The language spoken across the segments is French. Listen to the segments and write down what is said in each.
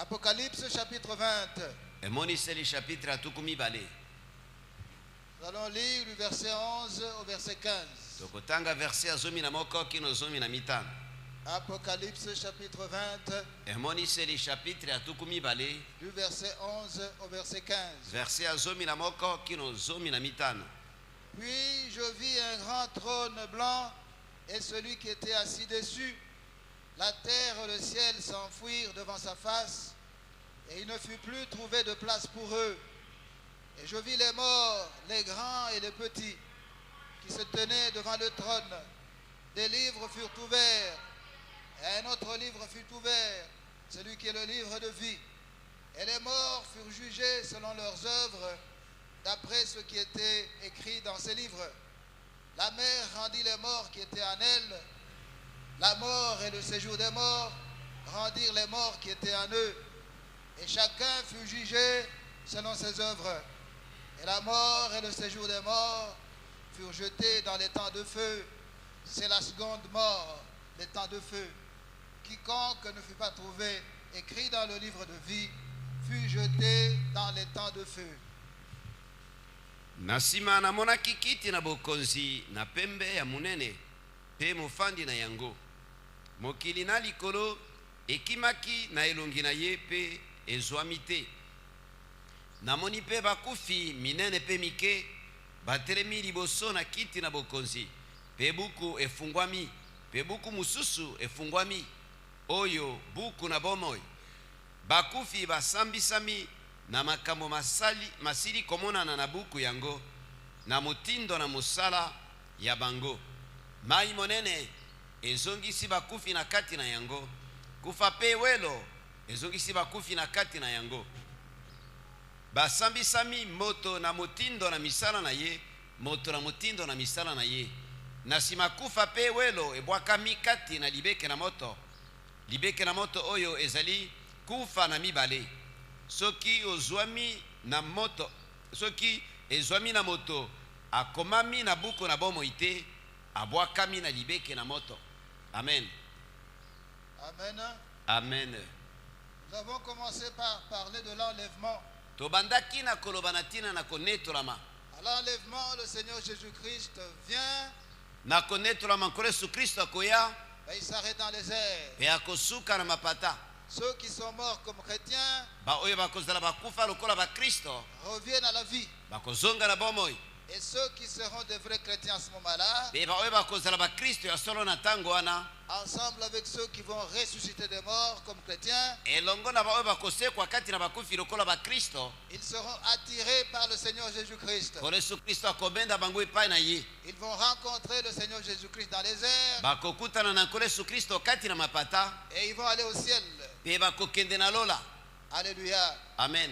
Apocalypse chapitre 20. emoniseli chapitre atukumi bale. Nous allons lire du verset 11 au verset 15. Tokotanga verset azomi na moko kino zomi na mitano. Apocalypse chapitre 20. Emoniseli chapitre atukumi bale. Du verset 11 au verset 15. Verset azomi na moko kino zomi na mitano. Puis je vis un grand trône blanc et celui qui était assis dessus. La terre et le ciel s'enfuirent devant sa face, et il ne fut plus trouvé de place pour eux. Et je vis les morts, les grands et les petits, qui se tenaient devant le trône. Des livres furent ouverts, et un autre livre fut ouvert, celui qui est le livre de vie. Et les morts furent jugés selon leurs œuvres, d'après ce qui était écrit dans ces livres. La mer rendit les morts qui étaient en elle. La mort et le séjour des morts rendirent les morts qui étaient en eux. Et chacun fut jugé selon ses œuvres. Et la mort et le séjour des morts furent jetés dans les temps de feu. C'est la seconde mort, les temps de feu. Quiconque ne fut pas trouvé écrit dans le livre de vie fut jeté dans les temps de feu. Na nsima namonaki kiti na bokonzi na pembe ya munene pe mofandi na yango. Mokili na likolo ekimaki na elongi na ye pe ezwami te. Namoni pe bakufi minene pe mike batelemi liboso na kiti na bokonzi pe buku efungwami pe buku mususu efungwami oyo buku na bomoi. Bakufi basambisami na makambo masili komonana na buku yango na motindo na mosala ya bango. Mai monene ezongisi bakufi na kati na yango, kufa pe welo ezongisi bakufi na kati na yango. Basambisami moto na motindo na misala na ye, moto na motindo na misala na ye. Na sima kufa pe welo ebwakami kati na libeke na moto. Libeke na moto oyo ezali kufa na mibale. Soki ozwami na moto, soki ezwami na moto akomami na buku na bomoi te, abwakami na libeke na moto. Amen. Amen. Amen. Nous avons commencé par parler de l'enlèvement. Tobandaki na kolobanatina na konetolama. À l'enlèvement, le Seigneur Jésus-Christ vient. Na konetolama nkole Yesu Kristo akoya. Et il s'arrête dans les airs. Pe akosuka na mapata. Ceux qui sont morts comme chrétiens Ba oyo bakozala bakufa lokola ba Kristo. reviennent à la vie. Bakozonga na bomoi. Et ceux qui seront de vrais chrétiens à ce moment-là, Pe ba oyo bakozala ba Kristo ya solo na tango wana. ensemble avec ceux qui vont ressusciter des morts comme chrétiens, Elongo na ba oyo bakosekwa kati na bakufi lokola ba Kristo. ils seront attirés par le Seigneur Jésus-Christ. Kole Yesu Kristo akobenda bango epai na ye. Ils vont rencontrer le Seigneur Jésus-Christ dans les airs Bakokutana na kole Yesu Kristo kati na mapata. et ils vont aller au ciel. Pe bakokende na lola. Alléluia. Amen.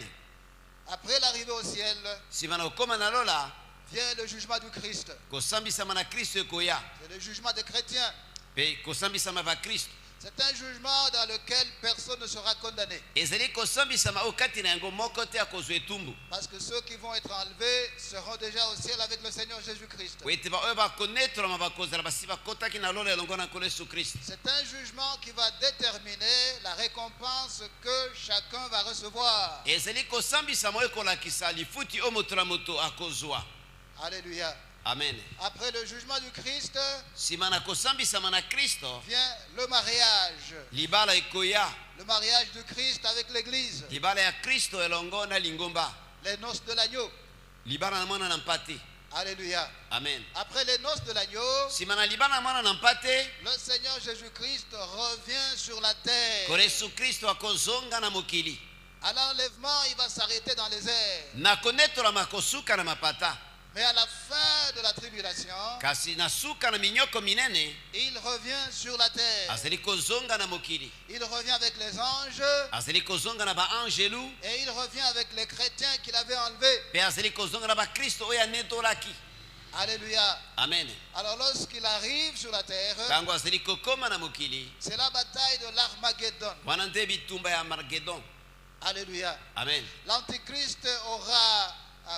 Après l'arrivée au ciel, Sima na okoma na lola, vient le jugement du Christ. kosambisama na Kristo ekoya. C'est le jugement des chrétiens. Pe kosambisama ba Kristo. C'est un jugement dans lequel personne ne sera condamné. Ezali kosambisama okati na yango moko te akozwa etumbu. Parce que ceux qui vont être enlevés seront déjà au ciel avec le Seigneur Jésus-Christ. Wete ba oyo bakonetolama bakozala basi bakotaki na lola elongo na nkolo Yesu Kristo. C'est un jugement qui va déterminer la récompense que chacun va recevoir. Ezali kosambisama oyo ekolakisa lifuti oyo moto na moto akozwa. Alléluia. Amen. Après le jugement du Christ, Sima na kosambisama na Kristo, vient le mariage. libala ekoya. Le mariage du Christ avec l'Église. Libala ya Kristo elongo na lingomba. Les noces de l'agneau. Libala na mwana na mpate. Alléluia. Amen. Après les noces de l'agneau, Sima na libala na mwana na mpate, le Seigneur Jésus-Christ revient sur la terre. kole Yesu Kristo akozonga na mokili. À l'enlèvement, il va s'arrêter dans les airs. Na konetolama kosuka na mapata. Mais à la fin de la tribulation, Kasi na suka na minyoko minene, il revient sur la terre. azali kozonga na mokili. Il revient avec les anges Azali kozonga na ba angelu, et il revient avec les chrétiens qu'il avait enlevés. pe azali kozonga na ba Kristo oyo anetolaki. Alléluia. Amen. Alors lorsqu'il arrive sur la terre, Tango azali kokoma na mokili, c'est la bataille de l'Armageddon. wana nde bitumba ya Armageddon. Alléluia. Amen. L'Antichrist aura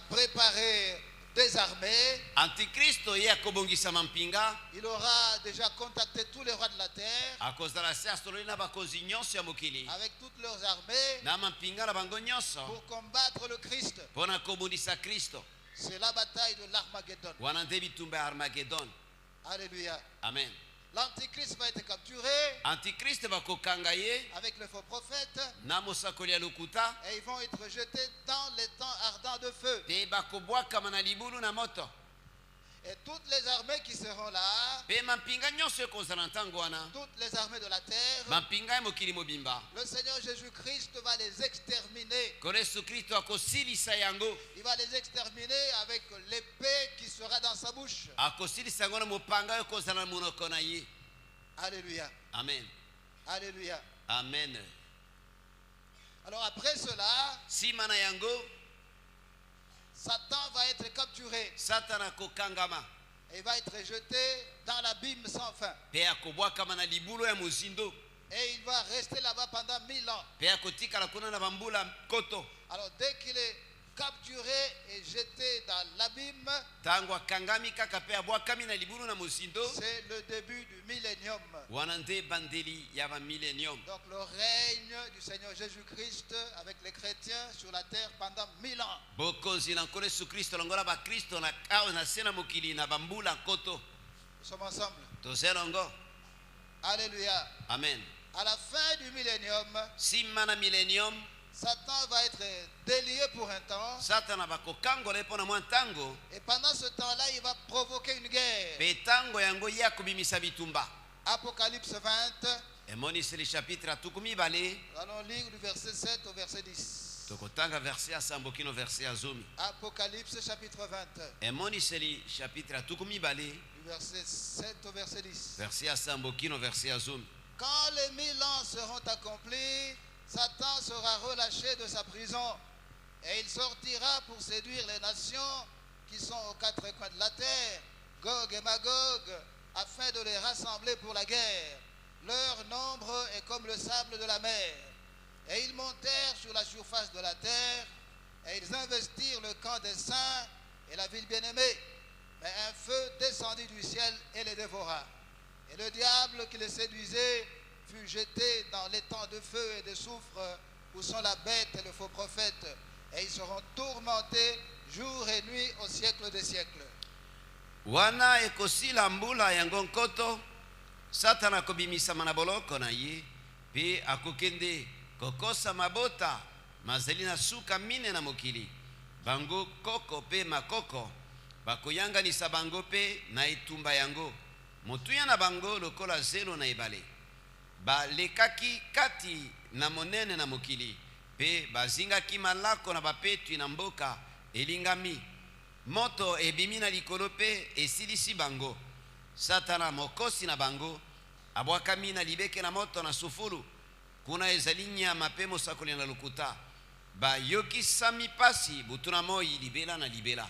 préparé des armées. Antikristo ye akobongisa mampinga, Il aura déjà contacté tous les rois de la terre. akozala se asololi na bakonzi nyonso ya mokili avec toutes leurs armées na mampinga na bango nyonso pour combattre le Christ. mpo na kobundisa kristo. C'est la bataille de l'Armageddon. Wana nde bitumba ya armagedon. Alléluia. Amen. L'Antichrist va être capturé Antikrist bakokanga ye avec le faux prophète na mosakoli ya lokuta et ils vont être jetés dans les temps ardents de feu. mpe bakobwakama na libulu na moto. Et toutes les armées qui seront là, mpe mampinga nyonso ekozala ntango wana toutes les armées de la terre, mampinga ya mokili mobimba le Seigneur Jésus-Christ va les exterminer. kono yesu kristo akosilisa yango. Il va les exterminer avec l'épée qui sera dans sa bouche. akosilisa yango na mopanga oyo ekozala na monoko na ye. Alléluia. Amen. Alléluia. Amen. Alors après cela, nsima na yango Satan va être capturé satana akokangama et va être jeté dans l'abîme sans fin. mpe akobwakama na libulu ya mozindo Et il va rester là-bas pendant 1000 ans. mpe akotikala kuna na bambula nkoto. Alors dès qu'il est capturé et jeté dans l'abîme, ntango akangami kaka mpe abwakami na libulu na mozindo, c'est le début du millénium. wana nde bandeli ya bamillénium. Donc le règne du Seigneur Jésus-Christ avec les chrétiens sur la terre pendant 1000 ans. bokonzi na nkolo yesu kristo longola bakristo na awa na se na mokili na bambula nkoto. Nous sommes ensemble. toze longo. Alléluia. Amen. À la fin du millénium, nsima na millénium Satan va être délié pour un temps. satana bakokangola ye mpo na mwa ntango Et pendant ce temps-là, il va provoquer une guerre. mpe ntango yango ye akobimisa bitumba. Apocalypse 20, emoniseli chapitre atuku mibale nous allons lire du verset 7 au verset 10. tokotanga verse ya sambo kino verse ya zomi. Apocalypse chapitre 20, emoniseli chapitre atuku mibale du verset 7 au verset 10. verse ya sambo kino verse ya zomi. Quand les 1000 ans seront accomplis, Satan sera relâché de sa prison et il sortira pour séduire les nations qui sont aux quatre coins de la terre, Gog et Magog, afin de les rassembler pour la guerre. Leur nombre est comme le sable de la mer. Et ils montèrent sur la surface de la terre et ils investirent le camp des saints et la ville bien-aimée. Mais un feu descendit du ciel et les dévora. Et le diable qui les séduisait fut jeté dans les temps de feu et de soufre où sont la bête et le faux prophète. Et ils seront tourmentés jour et nuit au siècle des siècles. wana ekosila mbula yango nkoto satana akobimisama na boloko na ye mpe akokende kokosa mabota mazali na suka mine na mokili. Bango koko mpe makoko bakoyanganisa bango mpe na etumba yango. motuya na bango lokola zelo na ebale. balekaki kati na monene na mokili mpe bazingaki malako na bapetwi na mboka elingami. moto ebimi na likolo mpe esilisi bango. satana mokosi na bango abwakami na libeke na moto na sufulu. kuna ezali nyama mpe mosakoli na lokuta. bayokisami pasi butu na moi libela na libela.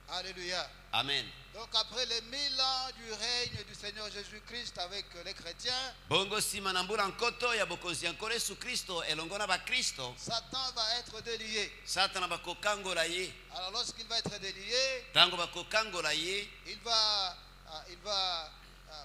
Alléluia. Amen. Donc après les 1000 ans du règne du Seigneur Jésus-Christ avec les chrétiens, bongo nsima na mbula nkoto ya bokonzi ya nkolo yesu kristo elongo na bakristo, Satan va être délié. satana bakokangola ye. Alors lorsqu'il va être délié, ntango bakokangola ye il va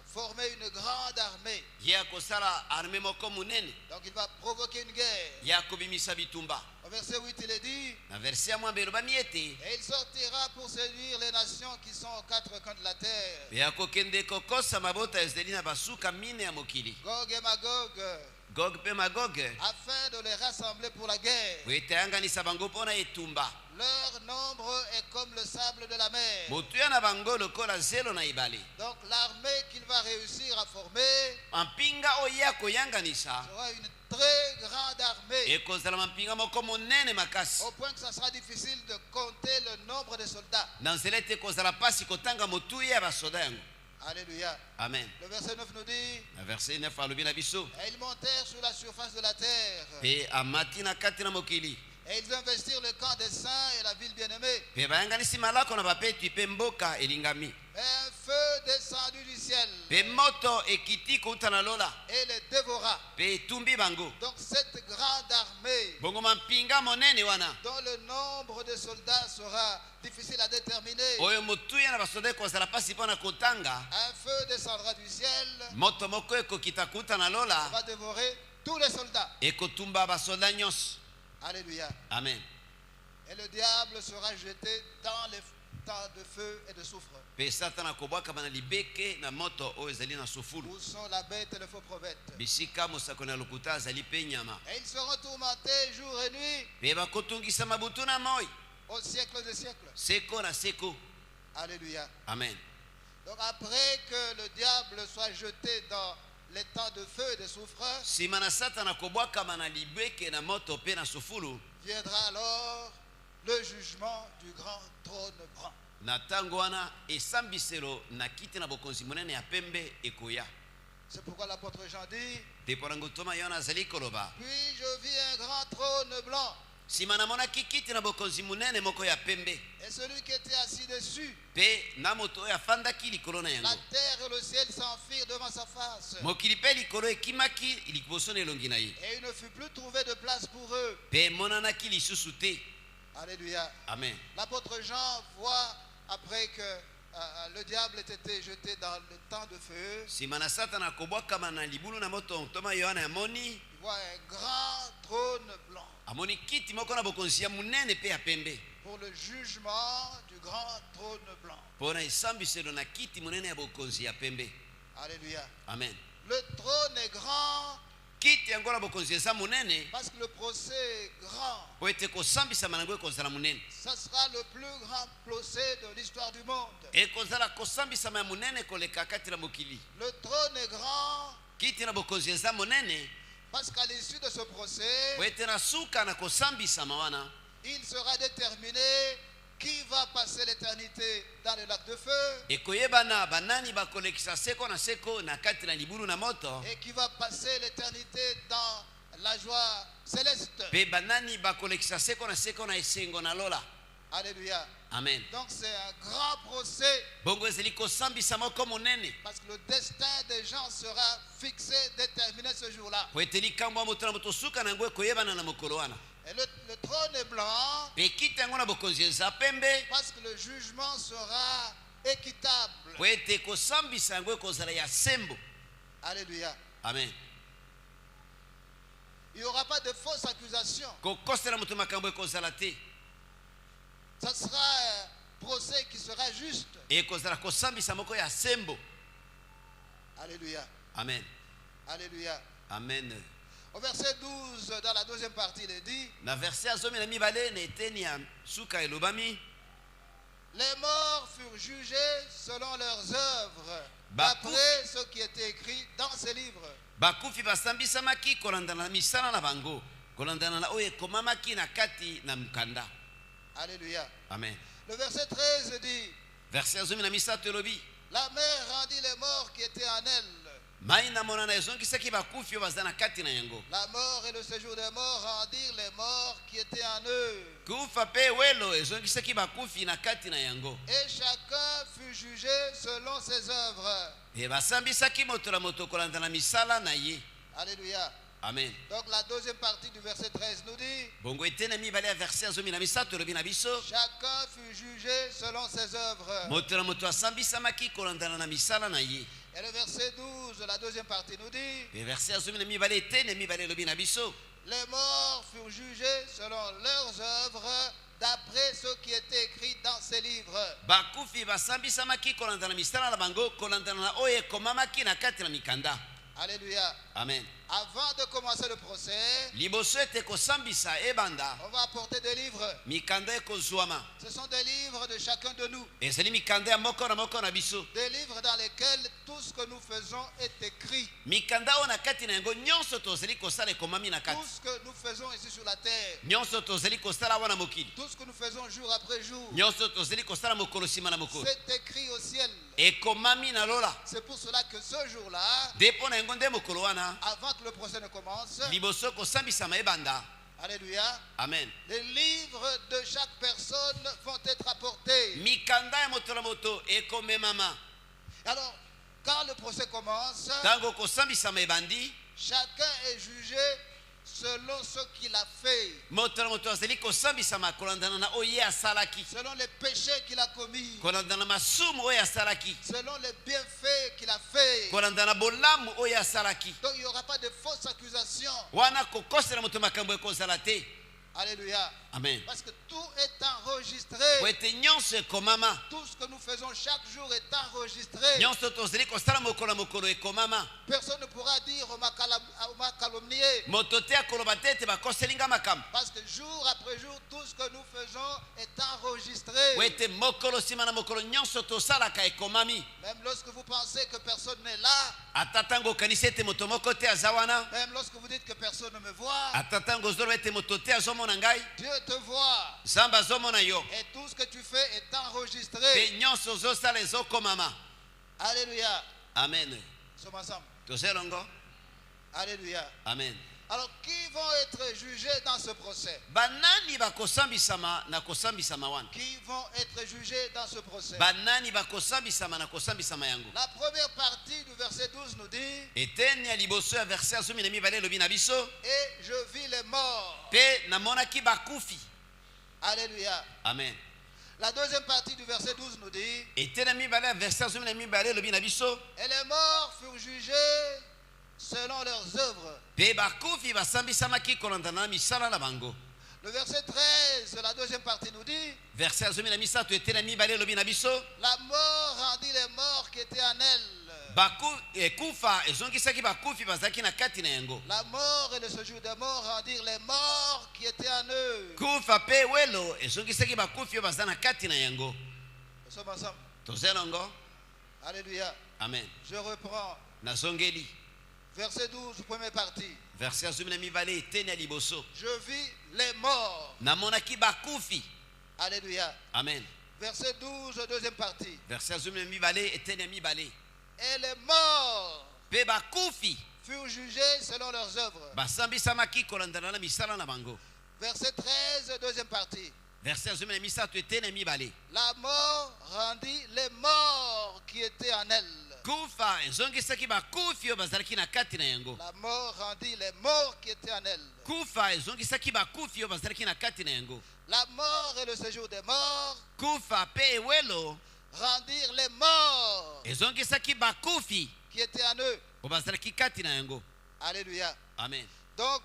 former une grande armée. ye akosala arme moko monene Donc il va provoquer une guerre. ye akobimisa bitumba. Au verset 8, il est dit, na verse ya mwambe elobami ete et il sortira pour séduire les nations qui sont aux quatre coins de la terre. mpe akokende kokosa mabota ezali na basuka mine ya mokili, Gog et Magog, gog mpe magog, afin de les rassembler pour la guerre. po ete ayanganisa bango mpo na etumba. Leur nombre est comme le sable de la mer. motuya na bango lokola zelo na ebale. Donc l'armée qu'il va réussir à former mampinga oyo ye akoyanganisa sera une très grande armée, ekozala mampinga moko monene makasi, au point que ça sera difficile de compter le nombre de soldats. na nzela ete ekozala mpasi kotanga motuya ya basoda yango. Alléluia. Amen. Le verset 9 nous dit, na verse 9 alobi na biso et ils montèrent sur la surface de la terre mpe amati na kati na mokili et ils investirent le camp des saints et la ville bien-aimée. mpe bayanganisi malako na bapetwi mpe mboka elingami. Et un feu descendu du ciel mpe moto ekiti kouta na lola et les dévora. mpe etumbi bango. Donc cette grande armée bongo mampinga monene wana dont le nombre de soldats sera difficile à déterminer. oyo motuya na basoda ekozala pasi mpo na kotanga. Un feu descendra du ciel, Moto moko ekokita kuta na lola va dévorer tous les soldats. ekotumba basoda nyonso. Alléluia. Amen. Et le diable sera jeté dans les temps de feu et de soufre, Mpe satana akobwakama na libeke na moto oyo ezali na sufulu. où sont la bête et le faux prophète. Bisika mosakoli na lokuta azali mpe nyama. Et ils seront tourmentés jour et nuit Mpe bakotungisa mabutu na moi au siècle des siècles. seko na seko. Alléluia. Amen. Donc après que le diable soit jeté dans les temps de feu et de soufre, Nsima na satana akobwakama na libeke na moto mpe na sufulu, viendra alors le jugement du grand trône blanc. na ntango wana esambiselo na kiti na bokonzi monene ya pembe ekoya. C'est pourquoi l'apôtre Jean dit, Te mpo na ngutuma Yona azali koloba, puis je vis un grand trône blanc, nsima namonaki kiti na bokonzi monene moko ya pembe, et celui qui était assis dessus. mpe na moto oyo afandaki likolo na yango. La terre et le ciel s'enfuirent devant sa face, Mokili mpe likolo ekimaki liboso na elongi na ye, et il ne fut plus trouvé de place pour eux. mpe emonanaki lisusu te. Alléluia. Amen. L'apôtre Jean voit, après que le diable ait été jeté dans le temps de feu, Nsima na satana akobwakama na libulu na moto, ntoma Yohana amoni, il voit un grand trône blanc amoni kiti moko na bokonzi ya monene mpe ya pembe, pour le jugement du grand trône blanc. mpo na esambiselo na kiti monene ya bokonzi ya pembe. Alléluia. Amen. Le trône est grand Kiti yango na bokonzi eza monene parce que le procès est grand. po ete kosambisama nango ekozala monene. Ça sera le plus grand procès de l'histoire du monde. Ekozala kosambisama ya monene koleka kati na mokili. Le trône est grand Kiti na bokonzi eza monene parce qu'à l'issue de ce procès, po ete na suka na kosambisama wana il sera déterminé qui va passer l'éternité dans le lac de feu ekoyebana banani bakolekisa seko na seko na kati na libulu na moto, et qui va passer l'éternité dans la joie céleste. mpe banani bakolekisa seko na seko na esengo na lola. Alléluia. Amen. Donc c'est un grand procès Bongo ezali kosambisa moko monene parce que le destin des gens sera fixé, déterminé ce jour-là. po ete likambo ya moto na moto suka na yango ekoyebana na mokolo wana. Et le trône est blanc Mpe kiti yango na bokonzi eza pembe parce que le jugement sera équitable. po ete kosambisa yango ekozala ya sembo. Alléluia. Amen. Il n'y aura pas de fausses accusations. Kokosela moto makambo ekozala te. Ça sera un procès qui sera juste. Ekozala kosambisa moko ya sembo. Alléluia. Amen. Alléluia. Amen. Au verset 12, dans la deuxième partie, il est dit, Na verset ya zomi na mibale na eteni ya suka elobami, les morts furent jugés selon leurs œuvres, Bakou- d'après ce qui était écrit dans ces livres. bakufi basambisamaki kolandana na misala na bango, kolandana na oyo ekomamaki na kati na mkanda. Alléluia. Amen. Le verset 13 dit, Verset ya zomi na misato elobi, la mer rendit les morts qui étaient en elle. mai na monana ezongisaki bakufi oyo baza na kati na yango. La mort et le séjour des morts rendirent les morts qui étaient en eux. Kufa mpe welo ezongisaki bakufi na kati na yango. Et chacun fut jugé selon ses œuvres. E basambisaki moto na moto kolanda na misala na ye. Alléluia. Amen. Donc la deuxième partie du verset 13 nous dit, Bongo eteni ya mibale ya verset ya zomi na misato elobi na biso, chacun fut jugé selon ses œuvres. moto na moto asambisamaki kolandana na misala na ye. Et le verset 12, la deuxième partie nous dit, E verset ya zomi na mibale eteni ya mibale elobi na biso, les morts furent jugés selon leurs œuvres, d'après ce qui était écrit dans ces livres. bakufi basambisamaki kolanda na misala na bango, kolandana na oyo ekomamaki na kati na mikanda. Alléluia. Amen. Avant de commencer le procès, Liboso ete kosambisa ebanda, on va apporter des livres. mikanda ekozwama. Ce sont des livres de chacun de nous. Ezali mikanda ya moko na biso. Des livres dans lesquels tout ce que nous faisons est écrit. Mikanda oyo na kati na yango nyonso tozali kosala ekomami na Tout kati. ce que nous faisons ici sur la terre, Nyonso tozali kosala wana mokili. tout ce que nous faisons jour après jour, Nyonso tozali kosala mokolo nsima na mokolo. c'est écrit au ciel. Ekomami na lola. C'est pour cela que ce jour-là, Depo na yango nde mokolo wana, avant que le procès ne commence, liboso kosambisama ebanda. alléluia, Amen. les livres de chaque personne vont être apportés. Mikanda ya moto na moto ekomemama. Alors, quand le procès commence, Tango kosambisama ebandi, chacun est jugé selon ce qu'il a fait, moto na moto azali kosambisama kolandana na oyo ye asalaki, selon les péchés qu'il a commis, kolandana na masumu oyo asalaki, selon les bienfaits qu'il a fait. kolandana na bolamu oyo asalaki. Donc il n'y aura pas de fausses accusations. Wana kokosela moto makambo ekozala te. Alléluia. Amen. Parce que tout est enregistré. Po ete nyonso ekomama, Tout ce que nous faisons chaque jour est enregistré. nyonso tozali kosala mokolo na mokolo ekomama. Personne ne pourra dire on m'a calomnié. Moto te akoloba te ete bakoseli nga makambo. Parce que jour après jour, tout ce que nous faisons est enregistré. Po ete mokolo nsima na mokolo nyonso tosalaka ekomami. Même lorsque vous pensez que personne n'est là, ata ntango okanisi ete moto moko te aza wana, même lorsque vous dites que personne ne me voit, ata ntango ozoloba ete moto te azomona ngai, Dieu te voit. nzambe azomona yo. Et tout ce que tu fais est enregistré. Pe nyonso ozosala ezokomama. Alléluia. Amen. Nous sommes ensemble. Tozelongo. Alléluia. Amen. Alors, qui vont être jugés dans ce procès? Banani bakosambisama na kosambisama wana? Qui vont être jugés dans ce procès? Banani bakosambisama na kosambisama yango? La première partie du verset 12 nous dit: Eteni ya liboso ya verset ya 12 elobi na biso, et je vis les morts. pe namonaki bakufi. Alléluia. Amen. La deuxième partie du verset 12 nous dit: Eteni ya mibale ya verset ya 12 elobi na biso, et les morts furent jugés selon leurs œuvres. pe bakufi basambisamaki kolandana na misala na bango. Le verset 13 de la deuxième partie nous dit: Verset ya 13 eteni ya mibale elobi na biso, la mort rendit les morts qui étaient en elle. kufa ezongisaki bakufi bazalaki na kati na yango. La mort et le séjour des morts rendirent les morts qui étaient en eux. Kufa pe welo ezongisaki bakufi oyo baza na kati na yango. Nous sommes ensemble. Tozelongo. Alléluia. Amen. Je reprends. Nazongeli. Verset 12, première partie. Verset ya 12 eteni ya liboso, Je vis les morts. namonaki bakufi. Alléluia. Amen. Verset 12, deuxième partie. Verset ya 12 eteni ya mibale, Et les morts pe bakufi furent jugés selon leurs œuvres. basambisamaki kolandana na misala na bango. Verset 13, deuxième partie. Verset ya 13 eteni ya mibale, La mort rendit les morts qui étaient en elle. kufa ezongisaki bakufi oyo bazalaki na kati na yango. La mort rendit les morts qui étaient en elle. Kufa ezongisaki bakufi oyo bazalaki na kati na yango. La mort et le séjour des morts Kufa pe ewelo rendirent les morts ezongisaki bakufi qui étaient en eux. oyo bazalaki kati na yango. Alléluia. Amen. Donc,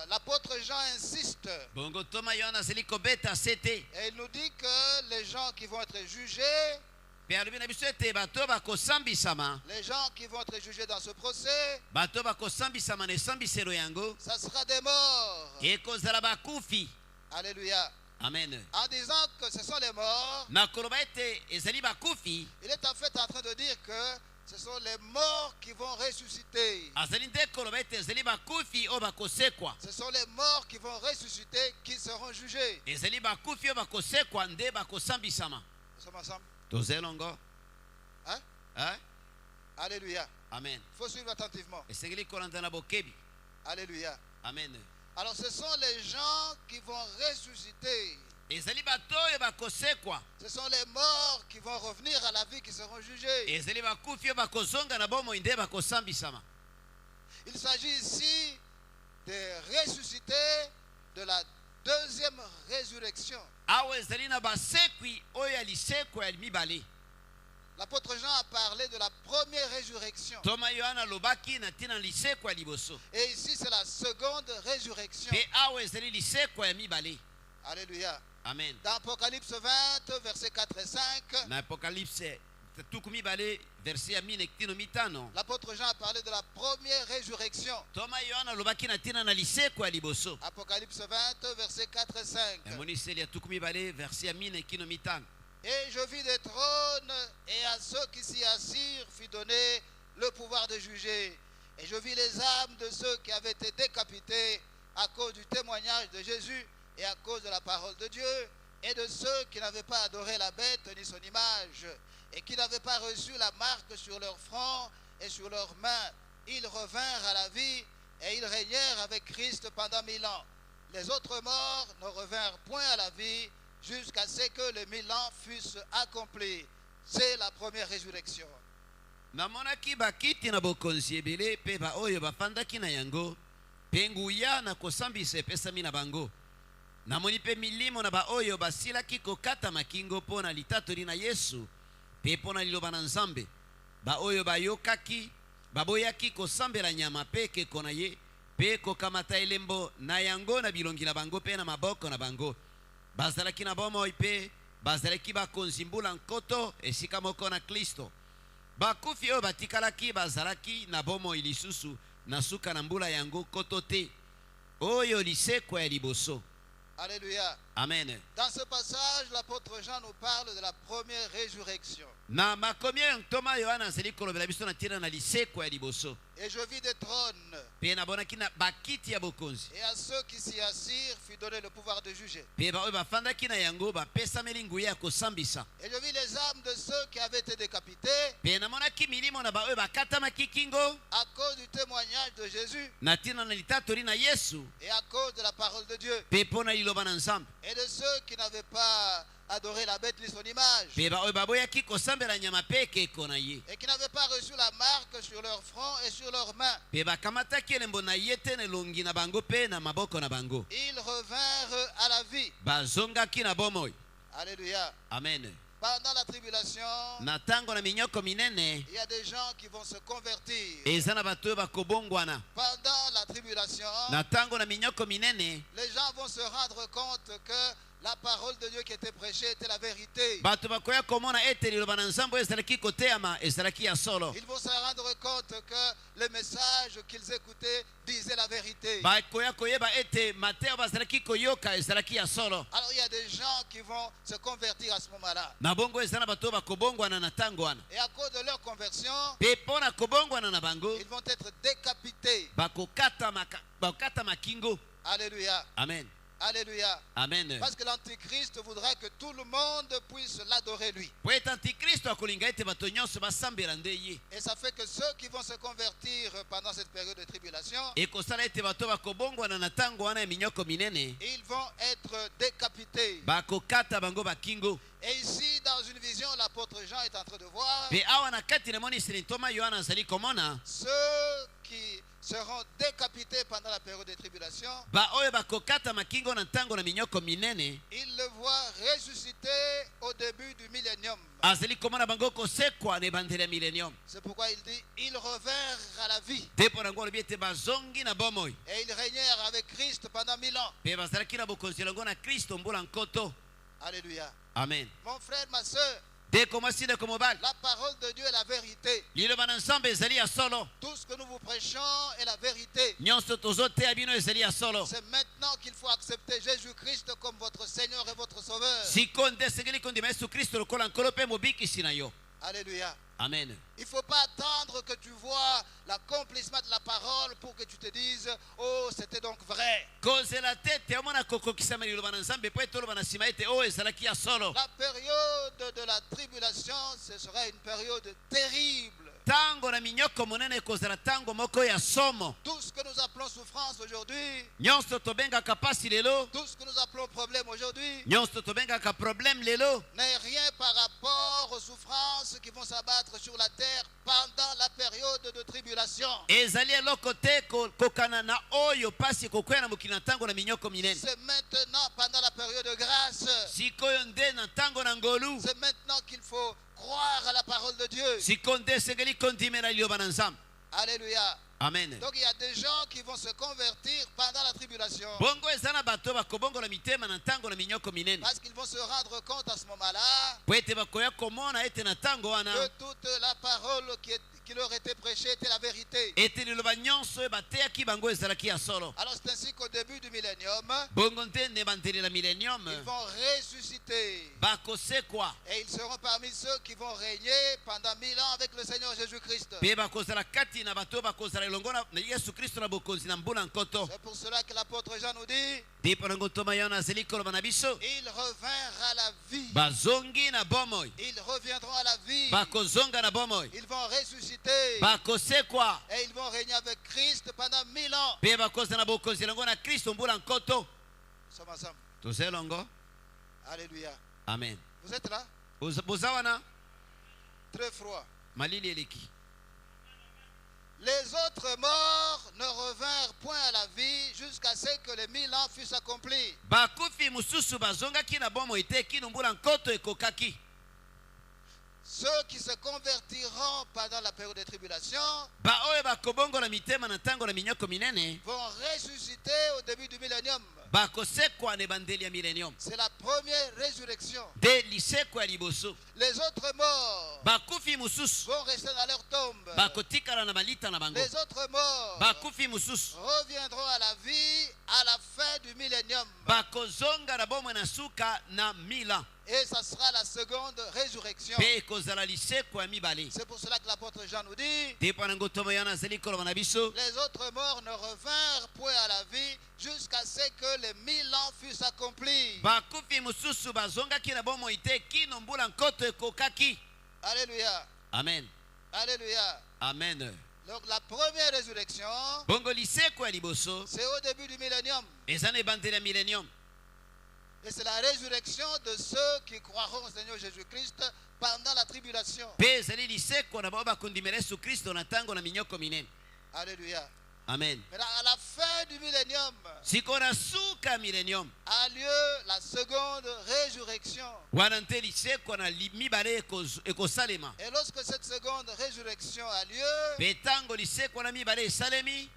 l'apôtre Jean insiste Bongo toma Yohana azali kobeta sete, et il nous dit que les gens qui vont être jugés, pe alobi na biso ete bato bakosambisama, les gens qui vont être jugés dans ce procès, bato bakosambisama na esambiselo yango ça sera des morts. ekozala bakufi. Alléluia. Amen. En disant que ce sont les morts, Na koloba ete ezali bakufi, il est en fait en train de dire que ce sont les morts qui vont ressusciter. azali nde koloba ete ezali bakufi oyo bakosekwa. Ce sont les morts qui vont ressusciter qui seront jugés. Ezali bakufi oyo bakosekwa nde bakosambisama. Nous sommes ensemble. Tozelongo. Hein? Alléluia. Amen. Il faut suivre attentivement. Esengeli kolanda na bokebi. Alléluia. Amen. Alors ce sont les gens qui vont ressusciter. Ezali bato oyo bakosekwa. Ce sont les morts qui vont revenir à la vie qui seront jugés. Ezali bakufi oyo bakozonga na bomoi nde bakosambisama. Il s'agit ici de ressusciter de la deuxième résurrection. Awa ezali na basekwi oyo ya lisekwa ya mibale. L'apôtre Jean a parlé de la première résurrection. Toma Yohana lobaki na tina lisekwa ya liboso. Et ici c'est la seconde résurrection. Pe awa ezali lisekwa ya mibale. Alléluia. Amen. Dans Apocalypse 20, versets 4 et 5, Na Apocalypse tuku mibale verset ya 4 kino 5. l'apôtre Jean a parlé de la première résurrection. Toma Yohana lobaki na tina na lisekwa ya liboso. Apocalypse 20, versets 4 et 5. Moniseli ya tuku mibale verset ya 4 kino 5. Et je vis des trônes, et à ceux qui s'y assirent fut donné le pouvoir de juger. Et je vis les âmes de ceux qui avaient été décapités à cause du témoignage de Jésus et à cause de la parole de Dieu, et de ceux qui n'avaient pas adoré la bête ni son image, et qui n'avaient pas reçu la marque sur leur front et sur leurs mains. Ils revinrent à la vie, et ils régnèrent avec Christ pendant 1000 ans. Les autres morts ne revinrent point à la vie, jusqu'à ce que les 1000 ans fussent accomplis. C'est la première résurrection. Namonaki bakiti na bokonzi ebele pe ba oyo bafandaki na yango mpe nguya na kosambisa epesami na bango. Namoni mpe milimo na baoyo basilaki kokata makingo mpo na litatoli na Yesu mpe mpo na liloba na Nzambe. Baoyo bayokaki baboyaki kosambela nyama mpe ekeko na ye mpe kokamata elembo na yango na bilongi na bango mpe na maboko na bango. Bazalaki na bomoi mpe bazalaki bakonzi mbula nkoto esika moko na Kristo. Bakufi oyo batikalaki bazalaki na bomoi lisusu na suka na mbula yango koto te oyo lisekwa ya liboso. Alléluia. Amen. Dans ce passage, l'apôtre Jean nous parle de la première résurrection. Na makomie ntoma Yohana azali kolobela biso na tina na lisekwa ya liboso. Et je vis des trônes. Pe na bonaki na bakiti ya bokonzi. Et à ceux qui s'y assirent fut donné le pouvoir de juger. Pe ba oyo bafandaki na yango bapesameli nguya ya kosambisa. Et je vis les âmes de ceux qui avaient été décapités Pe na monaki milimo na ba oyo bakatamaki kingo à cause du témoignage de Jésus na tina na litatoli na Yesu et à cause de la parole de Dieu. pe mpo na liloba na Nzambe. Et de ceux qui n'avaient pas adoré la bête ni son image. Pe ba oyo baboyaki kosambela nyama pe ekeko na ye. Et qui n'avaient pas reçu la marque sur leur front et sur leurs mains. Pe bakamataki elembo na ye te na elongi na bango pe na maboko na bango. Ils revinrent à la vie. Bazongaki na bomoi. Alléluia. Amen. Pendant la tribulation, Na tango na minyoko minene il y a des gens qui vont se convertir. eza na bato oyo bakobongwana. Pendant la tribulation, Na tango na minyoko minene les gens vont se rendre compte que la parole de Dieu qui était prêchée était la vérité. bato bakoya komona ete liloba na Nzambe oyo ezalaki koteama ezalaki ya solo. Ils vont se rendre compte que le message qu'ils écoutaient disait la vérité. Bakoya koyeba ete mateo bazalaki koyoka ezalaki ya solo. Alors il y a des gens qui vont se convertir à ce moment-là. Na bongo eza na bato oyo bakobongwana na tango wana. Et à cause de leur conversion, Pe mpo na kobongwana na bango ils vont être décapités. bakokata makingo. Alléluia. Amen. Alléluia. Amen. Parce que l'Antichrist voudra que tout le monde puisse l'adorer lui. Po ete antikristo akolinga ete bato nyonso basambela nde ye. Et ça fait que ceux qui vont se convertir pendant cette période de tribulation, Ekosala ete bato bakobongwana na tango wana ya minyoko minene ils vont être décapités. bakokata bango bakingo. Et ici, dans une vision, l'apôtre Jean est en train de voir Pe awa na kati namoniseli ntoma Yohana azali komona ceux qui seront décapités pendant la période de tribulation. ba oyo bakokata makingo na ntango na minyoko minene Ils le voient ressusciter au début du millénium. azali komona bango kosekwa na ebandeli ya milenium. C'est pourquoi il dit, ils revinrent à la vie. Te mpo nango alobi ete bazongi na bomoi Et ils régnèrent avec Christ pendant 1000 ans. pe bazalaki na bokonzi elongo na Kristo mbula nkoto. Alléluia. Amen. Mon frère, ma soeur, Ndeko mwasi ndeko mobali la parole de Dieu est la vérité. liloba na Nzambe ezali ya solo. Tout ce que nous vous prêchons est la vérité. Nyonso tozoteya bino ezali ya solo. C'est maintenant qu'il faut accepter Jésus-Christ comme votre Seigneur et votre Sauveur. Sikoyo nde esengeli kondima Yesu Kristo lokola nkolo mpe mobikisi na yo. Alléluia. Amen. Il ne faut pas attendre que tu vois l'accomplissement de la parole pour que tu te dises, oh, c'était donc vrai. kozela te te omona kokokisama liloba na Nzambe mpo ete oloba na nsima ete oyo ezalaki ya solo. La période de la tribulation, ce sera une période terrible. Tango na minyoko monene ekozala tango moko ya somo. Tout ce que nous appelons souffrance aujourd'hui, Nyonso tobengaka pasi lelo, tout ce que nous appelons problème aujourd'hui, nyonso tobengaka problème lelo, n'est rien par rapport aux souffrances qui vont s'abattre sur la terre pendant la période de tribulation. ezali eloko te kokana na oyo pasi kokwea na mokili na tango na minyoko minene. C'est maintenant, pendant la période de grâce, Sikoyo nde na tango na ngolu, c'est maintenant qu'il faut croire à la parole de Dieu. sikoyo nde esengeli kondimela liloba na Nzambe. Alléluia. Amen. Donc il y a des gens qui vont se convertir pendant la tribulation. Bongo eza na bato bakobongola mitema na tango na minyoko minene. Parce qu'ils vont se rendre compte à ce moment-là Po ete bakoya komona ete na tango wana que toute la parole qui leur était prêchée était la vérité. ete liloba nyonso oyo bateyaki bango ezalaki ya solo. Alors c'est ainsi qu'au début du millénium, Bongo nde na ebandeli na milenium ils vont ressusciter. bakosekwa Et ils seront parmi ceux qui vont régner pendant 1000 ans avec le Seigneur Jésus-Christ. mpe bakozala kati na bato oyo bakozala elongo na Yesu Kristo na bokonzi na mbula nkoto. C'est pour cela que l'apôtre Jean nous dit, Mpe mpo nango ntoma Yohana azali koloba na biso ils revinrent à la vie. bazongi na bomoi, Ils reviendront à la vie. bakozonga na bomoi, Ils vont ressusciter. bakosekwa Et ils vont régner avec Christ pendant 1000 ans. mpe bakozala na bokonzi elongo na Kristo mbula nkoto. Nous sommes ensemble. Toza elongo. Alléluia. Amen. Vous êtes là? Boza wana Très froid. malili eleki. Les autres morts ne revinrent point à à la vie jusqu'à ce que les 1000 ans fussent accomplis. bakufi mosusu bazongaki na bomoi te kino mbula nkoto ekokaki. Ceux qui se convertiront pendant la période de tribulation baoyo bakobongola mitema na ntango na minyoko minene vont ressusciter au début du millénium. bakosekwa na ebandeli ya millennium. C'est la première résurrection. De lisekwa ya liboso. Les autres morts bakufi mosusu vont rester dans leur tombe. bakotikala na malita na bango. Les autres morts bakufi mosusu reviendront à la vie à la fin du millénium. bakozonga na bomoi na suka na 1000 ans. Et ça sera la seconde résurrection. mpe ekozala lisekwa ya mibale. C'est pour cela que l'apôtre Jean nous dit, ndipo na ngotomo yana azali koloba na biso les autres morts ne revinrent point à la vie jusqu'à ce que les 1000 ans fussent accomplis. bakufi mosusu bazongaki na bomoi te kino mbula nkoto ekokaki. Alléluia. Amen. Alléluia. Amen. Donc la première résurrection, bongo lisekwa ya liboso c'est au début du millénium. eza na ebandeli ya millennium. Et c'est la résurrection de ceux qui croiront au Seigneur Jésus-Christ pendant la tribulation. mpe ezali lisekwa na bao bakondimela yesu kristo na ntango na minyoko minene. Alléluia. Amen. Mais à la fin du millénium siko na suka ya millennium a lieu la seconde résurrection. wana nte lisekwa na mibale ekosalema. Et lorsque cette seconde résurrection a lieu, mpe ntango lisekwa na mibale esalemi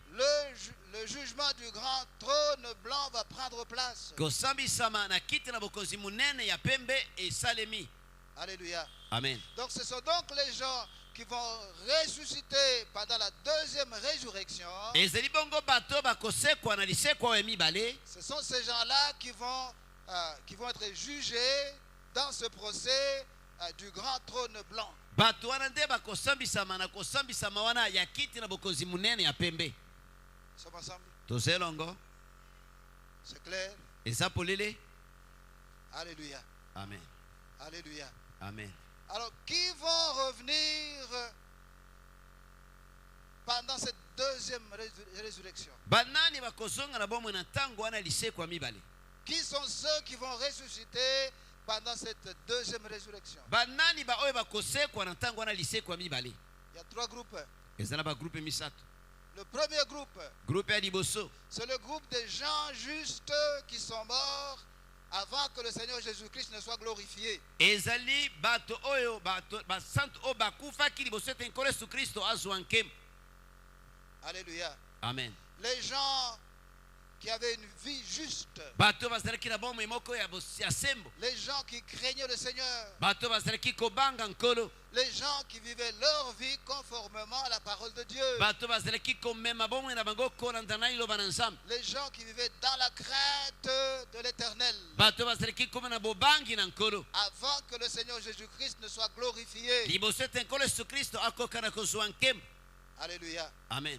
le jugement du grand trône blanc va prendre place. kosambisama na kiti na bokonzi munene ya pembe esalemi. Alléluia. Amen. Donc ce sont donc les gens qui vont ressusciter pendant la deuxième résurrection. ezali bongo bato bakosekwa na lisekwa ya mibale. Ce sont ces gens-là qui vont être jugés dans ce procès du grand trône blanc. bato wana nde bakosambisama na kosambisama wana ya kiti na bokonzi munene ya pembe. Nous sommes ensemble? tozelongo C'est clair? eza polele. Alléluia. Amen. Alléluia. Amen. Alors, qui vont revenir pendant cette deuxième résurrection? banani bakozonga na bomoi na ntango wana lisekwa mibale. Qui sont ceux qui vont ressusciter pendant cette deuxième résurrection? banani baoyo bakosekwa na ntango wana lisekwa mibale. Il y a 3 groupes. eza na bagroupe misato. Le premier groupe, groupe ya liboso c'est le groupe des gens justes qui sont morts avant que le Seigneur Jésus-Christ ne soit glorifié. ezali bato oyo basante oyo bakufaki liboso ete nkolo yesu kristo azwa nkema. Alléluia. Amen. Les gens qui avaient une vie juste, bato bazalaki na bomoi moko ya sembo. les gens qui craignaient le Seigneur, bato bazalaki kobanga nkolo. les gens qui vivaient leur vie conformément à la parole de Dieu, bato bazalaki komema bomoi na bango kolanda na liloba na nzambe. les gens qui vivaient dans la crainte de l'Éternel, bato bazalaki koma na bobangi na nkolo avant que le Seigneur Jésus-Christ ne soit glorifié. liboso ete nkolo yesu kristo akoka na kozwa nkema. Alléluia. Amen.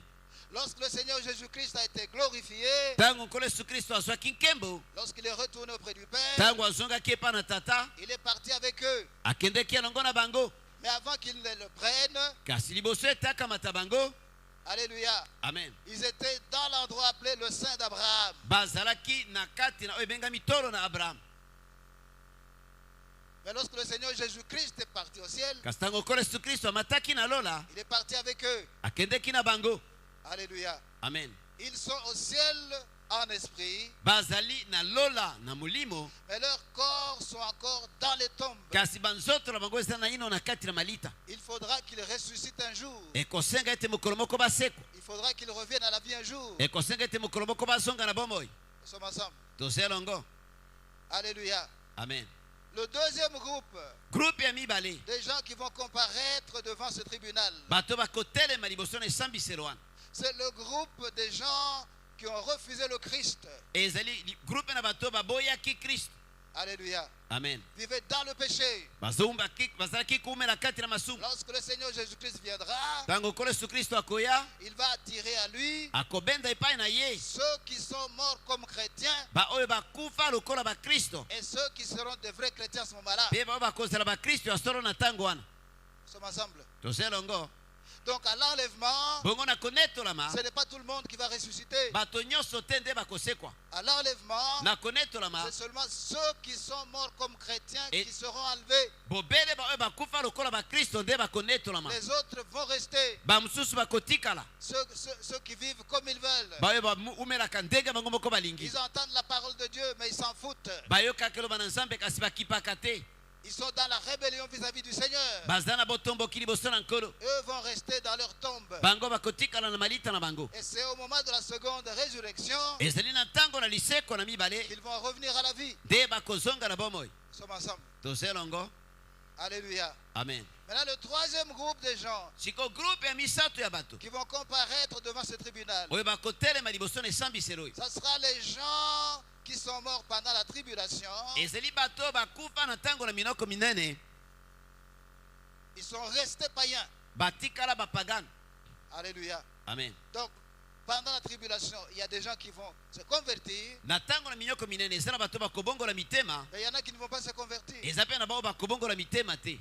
Lorsque le Seigneur Jésus-Christ a été glorifié, ntango nkolo yesu kristo azwaki nkembo, lorsqu'il est retourné auprès du Père, ntango azongaki epa na tata, il est parti avec eux. akendeki elongo na bango. Mais avant qu'ils ne le prennent, kasi liboso ete akamata bango. alléluia, Amen. ils étaient dans l'endroit appelé le sein d'Abraham. bazalaki na kati na oyo ebengami tolo na abraham. Mais lorsque le Seigneur Jésus-Christ est parti au ciel, kasi ntango nkolo yesu kristo amataki na lola, il est parti avec eux. akendeki na bango. Alléluia. Amen. Ils sont au ciel en esprit, bazali na lola na molimo, mais leurs corps sont encore dans les tombes. kasi banzoto na bango eza na ino na kati na malita. Il faudra qu'ils ressuscitent un jour. ekosenga ete mokolo moko basekwa. Il faudra qu'ils reviennent à la vie un jour. ekosenga ete mokolo moko bazonga na bomoi. Nous sommes ensemble. tozelongo. Alléluia. Amen. Le deuxième groupe, groupe ya mibale, des gens qui vont comparaître devant ce tribunal, bato bakotelema liboso na esambiselo wana, c'est le groupe des gens qui ont refusé le Christ. ezali groupe na bato baboyaki kristo. Alléluia. Amen. Vivaient dans le péché. bazalaki kuumela kati na masumu. Lorsque le Seigneur Jésus-Christ viendra, ntango nkolo yesu kristo akoya, il va attirer à lui akobenda epai na ye ceux qui sont morts comme chrétiens baoyo bakufa lokola bakristo, et ceux qui seront de vrais chrétiens à ce moment-là. mpe bao bakozala bakristo ya solo na ntango wana. Nous sommes ensemble. tozelongo. Donc à l'enlèvement, bongo na konetolama ce n'est pas tout le monde qui va ressusciter. bato nyonso te nde bakosekwa. À l'enlèvement, Na konetolama c'est seulement ceux qui sont morts comme chrétiens Et- qui seront enlevés. bobele baoyo bakufa lokola bakristo nde bakonetolama. Les autres vont rester. Bamosusu bakotikala Ceux qui vivent comme ils veulent. baoyo baumelaka ndenge bango moko balingi. Ils entendent la parole de Dieu, mais ils s'en foutent. bayokaka eloba na nzambe kasi bakipaka te. Ils sont dans la rébellion vis-à-vis du Seigneur. baza na botomboki liboso na nkolo. Eux vont rester dans leur tombe. bango bakotikala na malita na bango. Et c'est au moment de la seconde résurrection ezali na ntango na liseko na mibale qu'ils vont revenir à la vie. nde bakozonga na bomoi. Nous sommes ensemble. tozelongo. Alléluia. Amen. Maintenant, le troisième groupe de gens siko groupe ya misato ya bato qui vont comparaître devant ce tribunal, oyo bakotelema liboso na esambiselo oyo ce sera les gens qui sont morts pendant la tribulation. ezali bato oyo bakufa na ntango na minoko minene Ils sont restés païens. batikala bapagano. Alléluia. Amen. Donc, pendant la tribulation, il y a des gens qui vont se convertir, na ntango na minoko minene eza na bato bakobongola mitema, mais il y en a qui ne vont pas se convertir. eza mpe na bao bakobongola mitema te.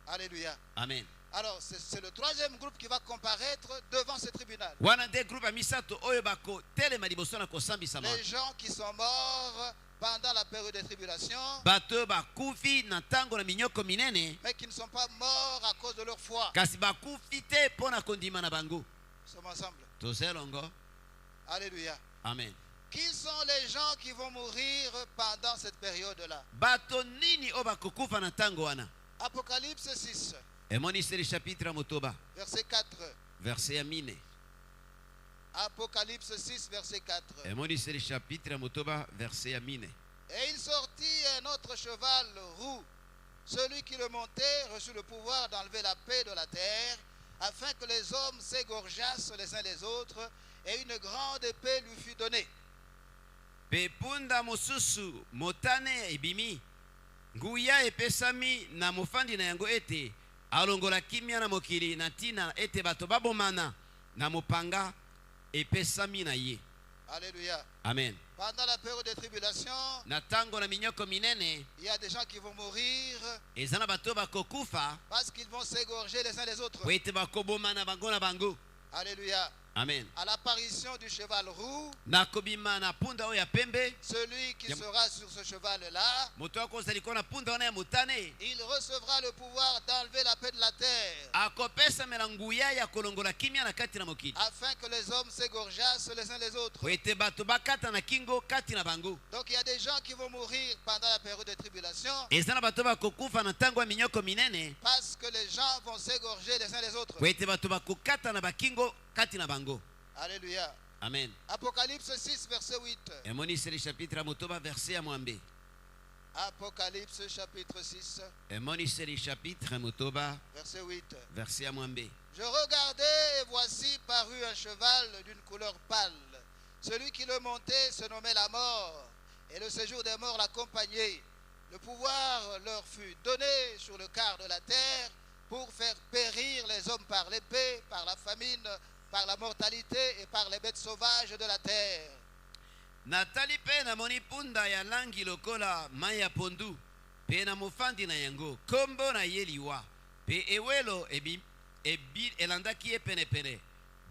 Alléluia. Amen. Alors, c'est le troisième groupe qui va comparaître devant ce tribunal. wana nde groupe ya misato oyo bakotelema liboso na kosambisama. Les gens qui sont morts pendant la période de tribulation, bato oyo bakufi na ntango na minyoko minene mais qui ne sont pas morts à cause de leur foi. kasi bakufi te mpo na kondima na bango. Nous sommes ensemble. tozelongo. Alléluia. Amen. Qui sont les gens qui vont mourir pendant cette période-là? bato nini oyo bakokufa na ntango wana. Apocalypse 6, emoniseli chapitre ya motoba verset 4. verset ya mine. Apocalypse 6, verset 4. emoniseli chapitre ya motoba verset ya mine. Et il sortit un autre cheval roux. Celui qui le montait reçut le pouvoir d'enlever la paix de la terre, afin que les hommes s'égorgeassent les uns les autres, et une grande épée lui fut donnée. mpe punda mosusu motane ebimi, nguya epesami na mofandi na yango ete alongola kimia na mokili na ntina ete bato babomana na mopanga epesami na ye. Alléluia. Amen. Pendant la période de tribulation, na ntango na minyoko minene il y a des gens qui vont mourir eza na bato bakokufa parce qu'ils vont s'égorger les uns les autres. po ete bakobomana bango na bango. Alléluia. Amen. À l'apparition du cheval roux, na kobima na punda oyo ya pembe, celui qui Yam- sera sur ce cheval-là, moto akozali ko na punda wana ya motane il recevra le pouvoir d'enlever la paix de la terre, akopesamela nguya ya kolongola kimia na kati na mokili afin que les hommes s'égorgeassent les uns les autres. po ete bato bakata na kingo kati na bango. Donc il y a des gens qui vont mourir pendant la période de tribulation eza na bato bakokufa na ntango ya minyoko minene parce que les gens vont s'égorger les uns les autres. po ete bato bakokata na bakingo kati na bango. Alléluia. Amen. Apocalypse 6, verset 8. emoniseli chapitre ya motoba verset ya mwambe. Apocalypse chapitre 6, emoniseli chapitre ya motoba verset 8. verset ya mwambe. Je regardais et voici parut un cheval d'une couleur pâle. Celui qui le montait se nommait la mort, et le séjour des morts l'accompagnait. Le pouvoir leur fut donné sur le quart de la terre pour faire périr les hommes par l'épée, par la famine, par la mortalité et par les bêtes sauvages de la terre. natali mpe namoni punda ya langi lokola mai ya pondu mpe na mofandi na yango kombo na ye liwa mpe ewelo elandaki ye penepene.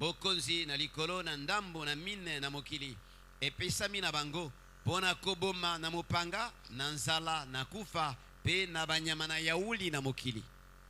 bokonzi na likolo na ndambo na mine na mokili epesami na bango mpo na koboma na mopanga na nzala na kufa mpe na banyama na yauli na mokili.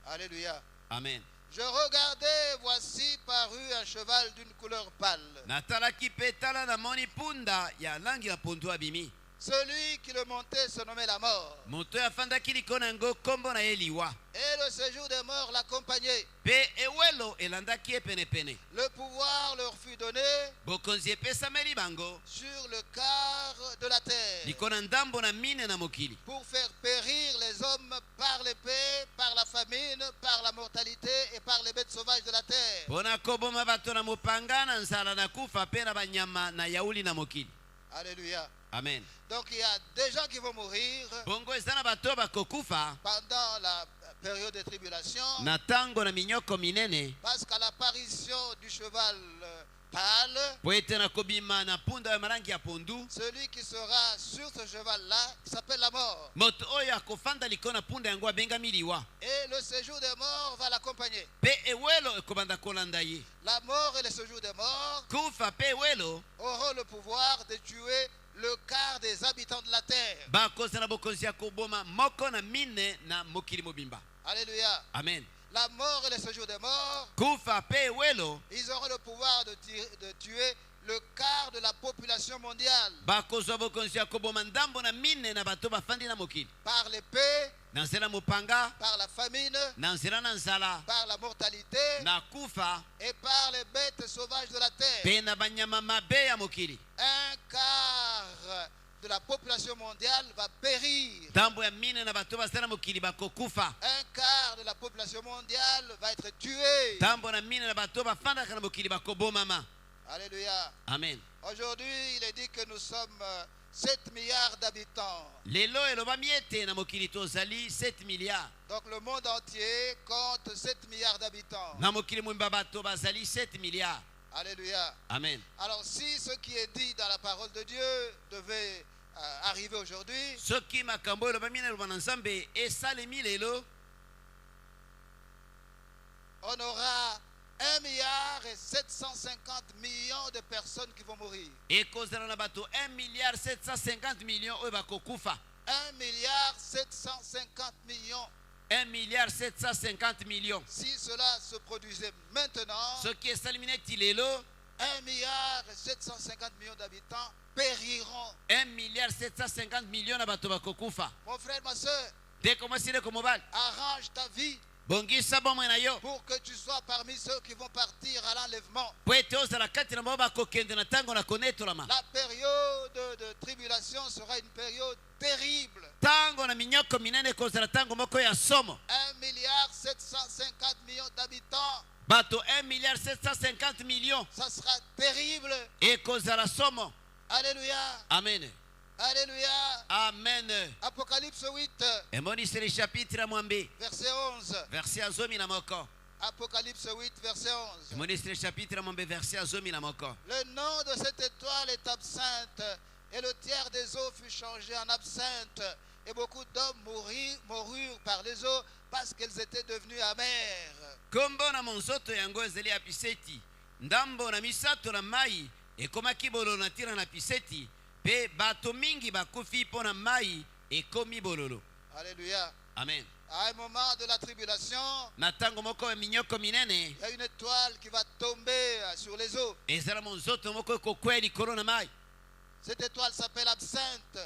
Alléluia. Amen. Je regardais, voici parut un cheval d'une couleur pâle. natalaki mpe tala namoni punda ya langi ya pondu abimi. Celui qui le montait se nommait la mort, moto oyo afandaki likolo na yango kombo na ye liwa et le séjour des morts l'accompagnait. mpe ewelo elandaki ye penepene. Le pouvoir leur fut donné bokonzi epesameli bango sur le quart de la terre likolo na ndambo na mine na mokili pour faire périr les hommes par l'épée, par la famine, par la mortalité et par les bêtes sauvages de la terre. mpo na koboma bato na mopanga na nzala na kufa mpe na banyama na yauli na mokili. Alléluia. Amen. Donc il y a des gens qui vont mourir bongo eza na bato bakokufa pendant la période de tribulation na ntango na minyoko minene parce qu'à l'apparition du cheval pâle. pwete na kobima na punda ya marangi ya pondu. Celui qui sera sur ce cheval-là, qui s'appelle la mort. Moto oyo akofanda likolo na punda yango abengami liwa. Et le séjour des morts va l'accompagner. Pe ewelo ekobanda kolanda ye. La mort et le séjour des morts Kufa pe ewelo auront le pouvoir de tuer le quart des habitants de la terre. bakoza na bokonzi ya koboma moko na mine na mokili mobimba. Alléluia. Amen. La mort et le séjour des morts, Kufa pe ewelo ils auront le pouvoir de tuer le quart de la population mondiale. bakozwa bokonzi ya koboma ndambo na mine na bato bafandi na mokili. Par l'épée, Na nzela mopanga, par la famine, na nzela na nzala, par la mortalité na kufa et par les bêtes sauvages de la terre. pe na banyama mabe ya mokili. Un quart de la population mondiale va périr. Ndambo ya mine na bato basala mokili bakokufa. Un quart de la population mondiale va être tué. Ndambo na mine na bato bafandaka na mokili bakobomama. Alléluia. Amen. Aujourd'hui, il est dit que nous sommes 7 milliards d'habitants. Lelo elobami ete na mokili tozali 7 milliards. Donc le monde entier compte 7 milliards d'habitants. Na mokili mwimba bato bazali 7 milliards. Alléluia. Amen. Alors si ce qui est dit dans la parole de Dieu devait arriver aujourd'hui, Soki makambo elobami na elobana nzambe esalemi lelo, on aura 1 milliard et 750 millions de personnes qui vont mourir. ekozala na bato 1 milliard 750 millions oyo bakokufa. 1 milliard 750 millions. 1 milliard 750 millions. Si cela se produisait maintenant, Soki esalemi neti lelo, 1 milliard et 750 millions d'habitants périront. 1 milliard 750 millions na bato bakokufa. Mon frère, ma soeur, Ndeko mwasi ndeko mobali, arrange ta vie bongisa bomoi na yo pour que tu sois parmi ceux qui vont partir à l'enlèvement. po ete ozala kati na bango bakokende na ntango na konetolama. La période de tribulation sera une période terrible. Ntango na minyoko minene ekozala ntango moko ya somo. 1 milliard 750 millions d'habitants, Bato 1 milliard 750 millions ça sera terrible. ekozala somo. Alléluia. Amen. Alléluia. Amen. Apocalypse 8, Emoniseli chapitre ya mwambe verset 11. verset ya zomi na moko. Apocalypse 8, verset 11. Emoniseli chapitre ya mwambe verset ya zomi na moko. Le nom de cette étoile est absinthe, et le tiers des eaux fut changé en absinthe, et beaucoup d'hommes moururent par les eaux parce qu'elles étaient devenues amères. Kombo na monzoto yango ezali ya piseti. Ndambo na misato na mai ekomaki bololo na tira na piseti. Pe bato mingi bakufi mpo na mai ekomi bololo. Alléluia. Amen. À un moment de la tribulation, Na ntango moko ya minyoko minene il y a une étoile qui va tomber sur les eaux. ezala monzoto moko ekokwea likolo na mai. Cette étoile s'appelle absinthe.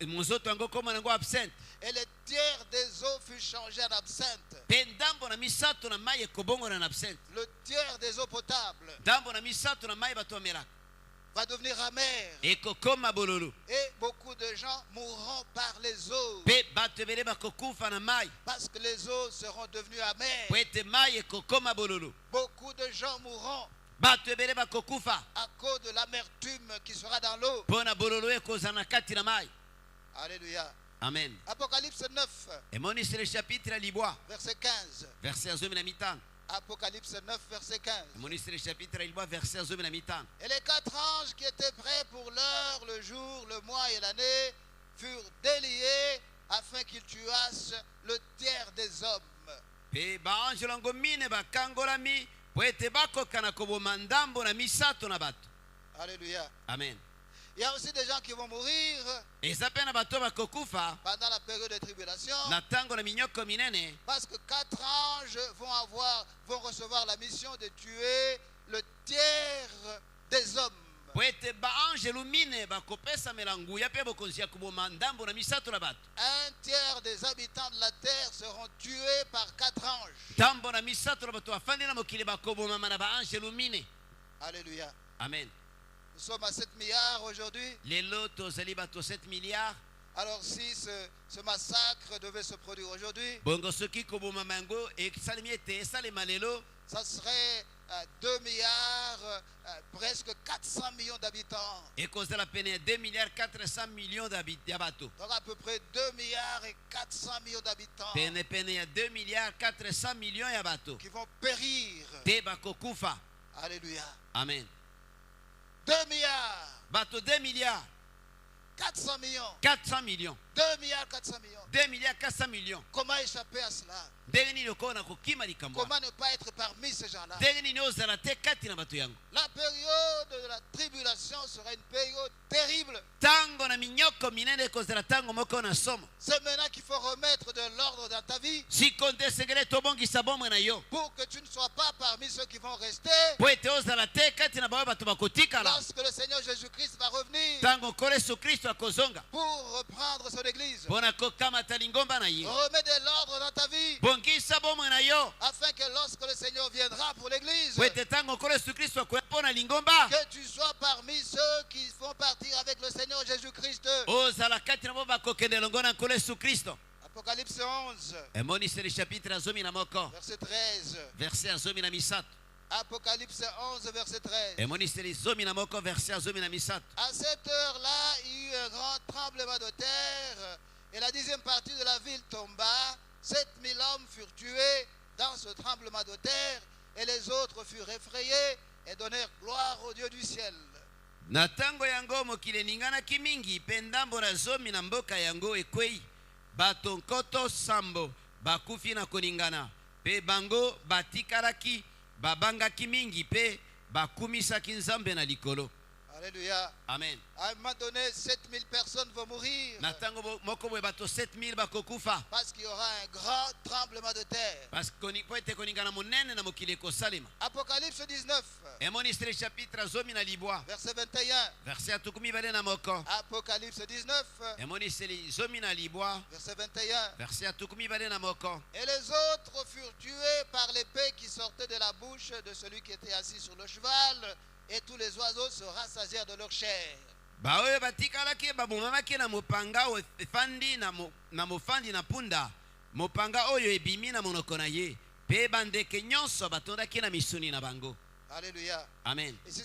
Monzoto yango kombo nango absinthe. Et le tiers des eaux fut changé en absinthe. Pe ndambo na misato na mai ekobongona na absinthe. Le tiers des eaux potables Ndambo na misato na mai bato bamelaka va devenir amer. ekokoma bololo. Et beaucoup de gens mourront par les eaux. Pe bato ebele bakokufa na mai Parce que les eaux seront devenues amères. po ete mai ekokoma bololo. Beaucoup de gens mourront Bato ebele bakokufa à cause de l'amertume qui sera dans l'eau. mpo na bololo ekozala na kati na mai. Alléluia. Amen. Apocalypse 9, Emonisi le chapitre ya libwa verset 15. verset ya zomi na mitano. Apocalypse 9, verset 15. Emonisi le chapitre ya libwa verset ya zomi na mitano. Et les 4 anges qui étaient prêts pour l'heure, le jour, le mois et l'année furent déliés afin qu'ils tuassent le tiers des hommes. Pe baange longo mine bakangolami po ete bakoka na koboma ndambo na misato na bato. Alléluia. Amen. Il y a aussi des gens qui vont mourir Eza pe na bato bakokufa pendant la période de tribulation na ntango na minyoko minene parce que 4 anges vont recevoir la mission de tuer le tiers des hommes. po ete baange lumine bakopesamela nguya mpe bokonzi ya koboma ndambo na misato na bato. Un tiers des habitants de la terre seront tués par 4 anges. Ndambo na misato na bato bafandi na mokili bakobomama na baange lumine. Alléluia. Amen. Nous sommes à 7 milliards aujourd'hui. Lelo tozali bato 7 milliards. Alors si ce massacre devait se produire aujourd'hui, Bongo soki kobomama yango esalemi ete esalema lelo, ça serait 2 milliards, presque 400 millions d'habitants. ekozala pene ya 2 milliards 400 millions ya bato. Donc à peu près 2 milliards et 400 millions d'habitants Pene ya 2 milliards 400 millions ya bato qui vont périr. te bakokufa. Alléluia. Amen. 2 milliards, bato 2 milliards 400 millions, 400 millions 2 milliards 400 millions. 2 milliards 400 millions. Comment échapper à cela? Ndenge nini okona kokima likambo? Comment ne pas être parmi ces gens-là? Ndenge nini ozala te kati na bato yango? La période de la tribulation sera une période terrible. Tango na minyoko minene kozala tango moko na somo. C'est maintenant qu'il faut remettre de l'ordre dans ta vie Si konte segele tobongisa bomwe na yo. pour que tu ne sois pas parmi ceux qui vont rester Po ete ozala te kati na baoyo bato bakotikala. lorsque le Seigneur Jésus-Christ va revenir Tango kolo Yesu Kristo akozonga. pour reprendre son église. Pona kokamata lingomba na ye. Remets de l'ordre dans ta vie Bongisa bomwe na yo. afin que lorsque le Seigneur viendra pour l'église, Po ete tango kolo Yesu Kristo akoya pona lingomba. que tu sois parmi ceux qui font partir avec le Seigneur Jésus-Christ. Ozala kati na bo bakokende longo na kolo Yesu Kristo. Apocalypse 11, Emoniseli chapitre azomi na moko. verset 13. Verset azomi na misato. Apocalypse 11, verset 13. Emoniseli zomi na moko verset azomi na misato. À cette heure-là, il y eut un grand tremblement de terre, et la 10e partie de la ville tomba. 7000 hommes furent tués dans ce tremblement de terre, et les autres furent effrayés et donnèrent gloire au Dieu du ciel. Na tango yango mokili eninganaki mingi mpe ndambo na zomi na mboka yango ekwei bato nkoto sambo bakufi na koningana mpe bango batikalaki babangaki mingi mpe bakumisaki nzambe na likolo. Alléluia. Amen. À un moment donné, 7000 personnes vont mourir Na tango moko boye bato 7000 bakokufa parce qu'il y aura un grand tremblement de terre. parce que po ete koningana monene na mokili ekosalema. Apocalypse 19, Emoniseli chapitre zomi na libwa verset 21. verset atukumi bale na moko. Apocalypse 19, Emoniseli zomi na libwa verset 21. verset atukumi bale na moko. Et les autres furent tués par l'épée qui sortait de la bouche de celui qui était assis sur le cheval, et tous les oiseaux se rassasièrent de leur chair. Baoyo batikalaki babomamaki na mopanga efandi na mofandi na punda mopanga oyo ebimi na monoko na ye mpe bandeke nyonso batondaki na misuni na bango. Alléluia. Amen. Ici,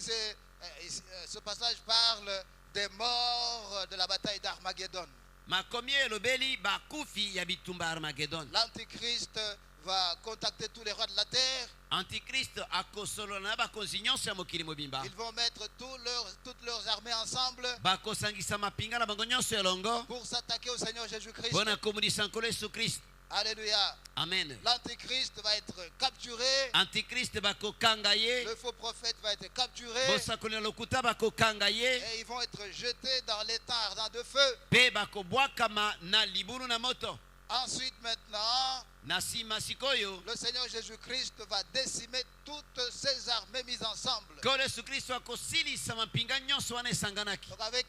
ce passage parle des morts de la bataille d'Armageddon. Makomi elobeli bakufi ya bitumba Armageddon. L'Antichrist va contacter tous les rois de la terre. Antichrist akosolola na bakonzi nyonso ya mokili mobimba. Ils vont mettre toutes leurs armées ensemble Bakosangisa mapinga na bango nyonso elongo pour s'attaquer au Seigneur Jésus-Christ. mpona komulisa nkolo Yesu Kristo. Alléluia. Amen. L'Antichrist va être capturé. Antichrist bakokanga ye, Le faux prophète va être capturé. bosakoli na lokuta bakokanga ye Et ils vont être jetés dans l'étang ardent de feu. mpe bakobwakama na libulu na moto. Ensuite, maintenant, Na nsima sikoyo le Seigneur Jésus-Christ va décimer toutes ces armées mises ensemble. nkolo Yesu Kristo akosilisa mampinga nyonso wana esanganaki Donc avec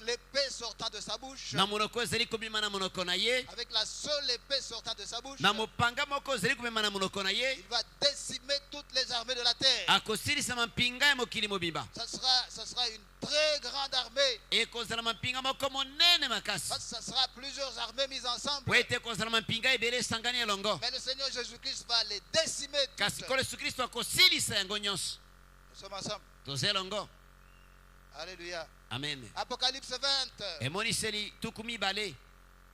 l'épée sortant de sa bouche, na monoko ezali kobima na monoko na ye, avec la seule épée sortant de sa bouche, na mopanga moko ezali kobima na monoko na ye, il va décimer toutes les armées de la terre. akosilisa mampinga ya mokili mobimba. Ça sera une très grande armée. Ekozala mampinga moko monene makasi Ça sera plusieurs armées mises ensemble. po ete ekozala mampinga ebele esangani elongo. Mais le Seigneur Jésus-Christ va les décimer Kasi toutes. nkolo Yesu Kristo akosilisa yango nyonso. Nous sommes ensemble. Toza elongo. Alléluia. Amen. Apocalypse 20, Emoniseli tuku mibale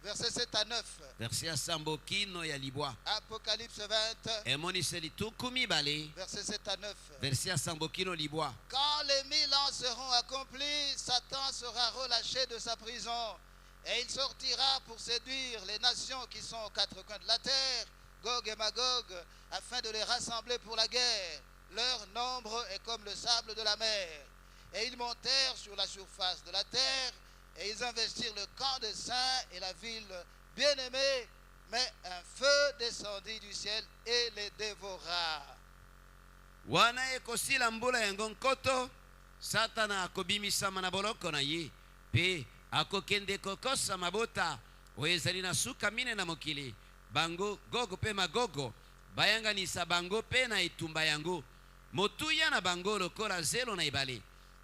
versets 7 à 9. verset ya sambo kino ya libwa. Apocalypse 20, Emoniseli tuku mibale versets 7 à 9. verset ya sambo kino libwa. Quand les 1000 ans seront accomplis, Satan sera relâché de sa prison et il sortira pour séduire les nations qui sont aux quatre coins de la terre, Gog et Magog, afin de les rassembler pour la guerre. Leur nombre est comme le sable de la mer. Et ils montèrent sur la surface de la terre et ils investirent le camp des saints et la ville bien-aimée, mais un feu descendit du ciel et les dévora. Wana ekosila mbula yango nkoto, Satana akobimisama na boloko na ye mpe akokende kokosa mabota oyo ezali na suka mine na mokili. Bango Gogo mpe Magogo bayanganisa bango mpe na etumba yango. Motuya na bango lokola zelo na ebale.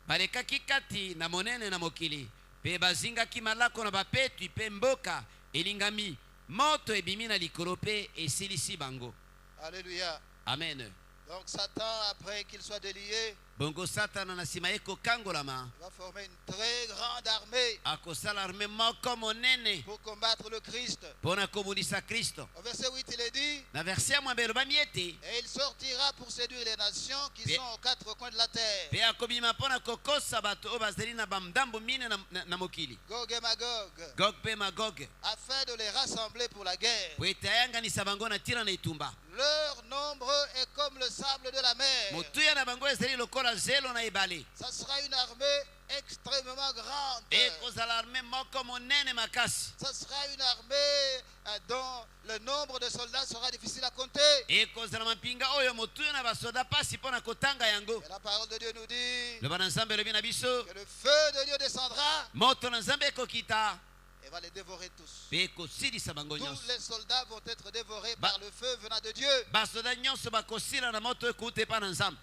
Balekaki kati na monene na mokili mpe bazingaki malako na bapetwi mpe mboka elingami. Moto ebimi na likolo mpe esilisi bango. Alléluia. Amen. Donc Satan, après qu'il soit délié, bongo satana na nsima ye kokangolama Il va former une très grande armée akosala arme moko monene pour combattre le Christ. mpo na kobundisa kristo. Au verset 8, il est dit, Na verse ya mwambe elobami ete et il sortira pour séduire les nations qui sont aux quatre coins de la terre. mpe akobima mpo na kokosa bato oyo bazali na bamdambo mine na mokili, Gog et Magog, Gog mpe Magog, afin de les rassembler pour la guerre. po ete ayanganisa bango na ntina na etumba. Leur nombre est comme le sable de la mer. Motuya na bango ezali lokola zelo na ebale. Ça sera une armée extrêmement grande. Ekozala arme moko monene makasi. Ça sera une armée dont le nombre de soldats sera difficile à compter. Ekozala mampinga oyo motuya na basoda pasi mpo na kotanga yango. Et la parole de Dieu nous dit Loba na Nzambe elobi na biso que le feu de Dieu descendra moto na Nzambe ekokita et va les dévorer tous. mpe ekosilisa bango Tous nyonso. les soldats vont être dévorés par le feu venant de Dieu. Basoda nyonso bakosila na moto ekuta epa na Nzambe.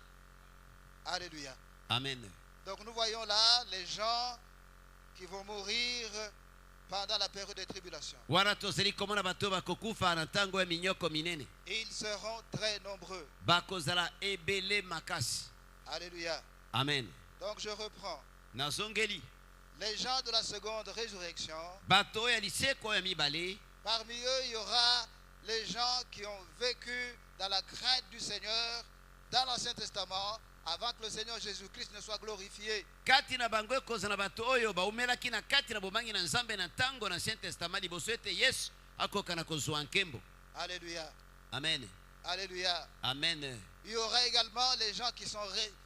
Alléluia. Amen. Donc nous voyons là les gens qui vont mourir pendant la période de tribulation. Wana tozali komona bato bakokufa na ntango ya minyoko minene. Et ils seront très nombreux. Bakozala ebele makasi. Alléluia. Amen. Donc je reprends. Nazongeli Les gens de la seconde résurrection, bato oyo ya liseko ya mibale, parmi eux il y aura les gens qui ont vécu dans la crainte du Seigneur dans l'Ancien Testament avant que le Seigneur Jésus-Christ ne soit glorifié. kati na bango ekozala bato oyo baumelaki na kati na bobangi na Nzambe na ntango na Ancien Testament liboso ete Yesu akoka na kozwa nkembo. Alléluia. Amen. Alléluia. Amen. Il y aura également les gens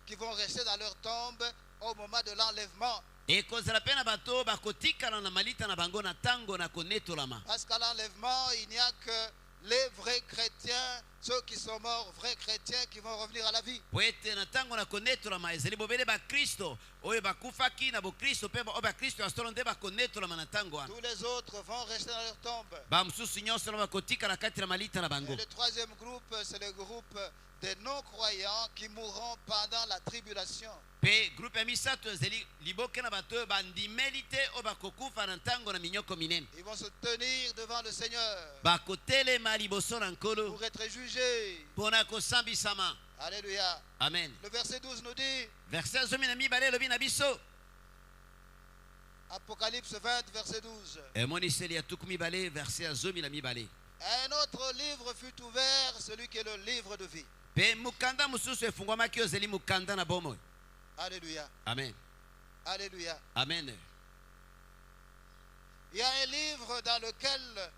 qui vont rester dans leur tombe au moment de l'enlèvement. Ekozala mpe na bato oyo bakotikala na malita na bango na ntango na konetolama. Parce qu'à l'enlèvement, il n'y a que les vrais chrétiens, ceux qui sont morts, vrais chrétiens, qui vont revenir à la vie. Po ete na ntango na konetolama ezali bobele bakristo oyo bakufaki na bokristo mpe oyo bakristo ya solo nde bakonetolama na ntango wana. Tous les autres vont rester dans leur tombe. Bamosusu nyonso na bakotikala kati na malita na bango. Et le troisième groupe, c'est le groupe des non-croyants qui mourront pendant la tribulation. Pe groupe ya misato ezali liboke na bato oyo bandimeli te oyo bakokufa na ntango na minyoko minene. Ils vont se tenir devant le Seigneur Bakotelema liboso na nkolo pour être jugés. mpo na kosambisama. Alléluia. Amen. Le verset 12 nous dit, Verset 12 elobi na biso, Apocalypse 20, verset 12. emoniseli ya 12 verset ya 12. Un autre livre fut ouvert, celui qui est le livre de vie. Pe mukanda mosusu efungwamaki oyo ezali mukanda na bomoi. Alléluia. Amen. Alléluia. Amen. Il y a un livre dans lequel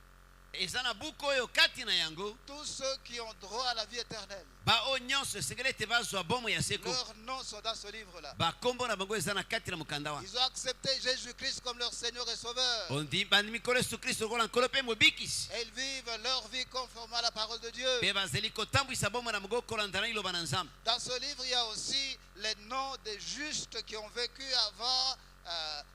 eza na buku oyo kati na yango tous ceux qui ont droit à la vie éternelle, baoyo nyonso esengeli ete bazwa bomoi ya seko, leurs noms sont dans ce livre-là. bakombo na bango eza na kati na mukanda wana. Ils ont accepté Jésus-Christ comme leur Seigneur et Sauveur. bandimi nkolo yesu kristo lokola nkolo mpe mobikisi, Et ils vivent leur vie conformément à la parole de Dieu. mpe bazali kotambwisa bomoi na bango kolanda na liloba na Nzambe. Dans ce livre, il y a aussi les noms des justes qui ont vécu avant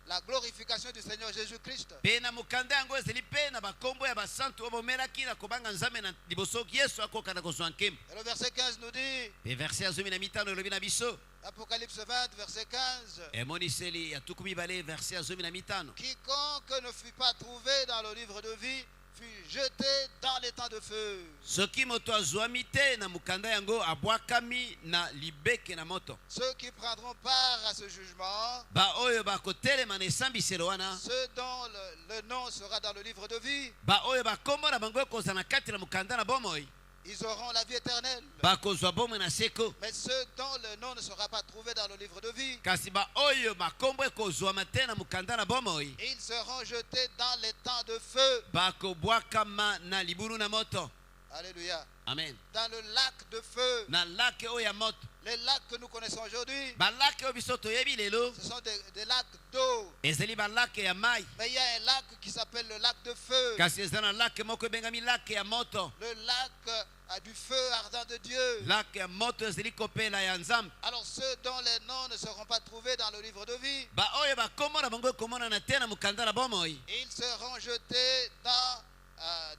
la glorification du Seigneur Jésus-Christ. Pe na mukanda yango ezali mpe na bakombo ya basantu oyo bomelaki na kobanga Nzambe na liboso yesu akoka na kozwa nkembo. Et le verset 15 nous dit, Pe verset ya 15 elobi na biso, Apocalypse 20, verset 15, emoniseli ya 12 verset ya 15, quiconque ne fut pas trouvé dans le livre de vie fut jeté dans les temps de feu. soki moto azwami te na mukanda yango abwakami na libeke na moto. Ceux qui prendront part à ce jugement, Baoyo bakotelema na esambiselo wana, ceux dont le nom sera dans le livre de vie, baoyo bakombo na bango ekozala na kati na mukanda na bomoi, ils auront la vie éternelle. bakozwa bomoi na seko. Mais ceux dont le nom ne sera pas trouvé dans le livre de vie, Kasi baoyo bakombo ekozwama te na mukanda na bomoi, ils seront jetés dans les temps de feu. bakobwakama na libulu na moto. Alléluia. Amen. Dans le lac de feu. Na lake oyo ya moto. Les lacs que nous connaissons aujourd'hui, Balake oyo biso toyebi lelo ce sont des lacs d'eau. ezali balake ya mai, Mais il y a un lac qui s'appelle le lac de feu. kasi eza na lake moko ebengami lake ya moto. Le lac du feu ardent de Dieu. Lake ya moto ezali kopela ya Nzambe. Alors ceux dont les noms ne seront pas trouvés dans le livre de vie, Baoyo bakombo na bango ekomonana te na mukanda na bomoi, ils seront jetés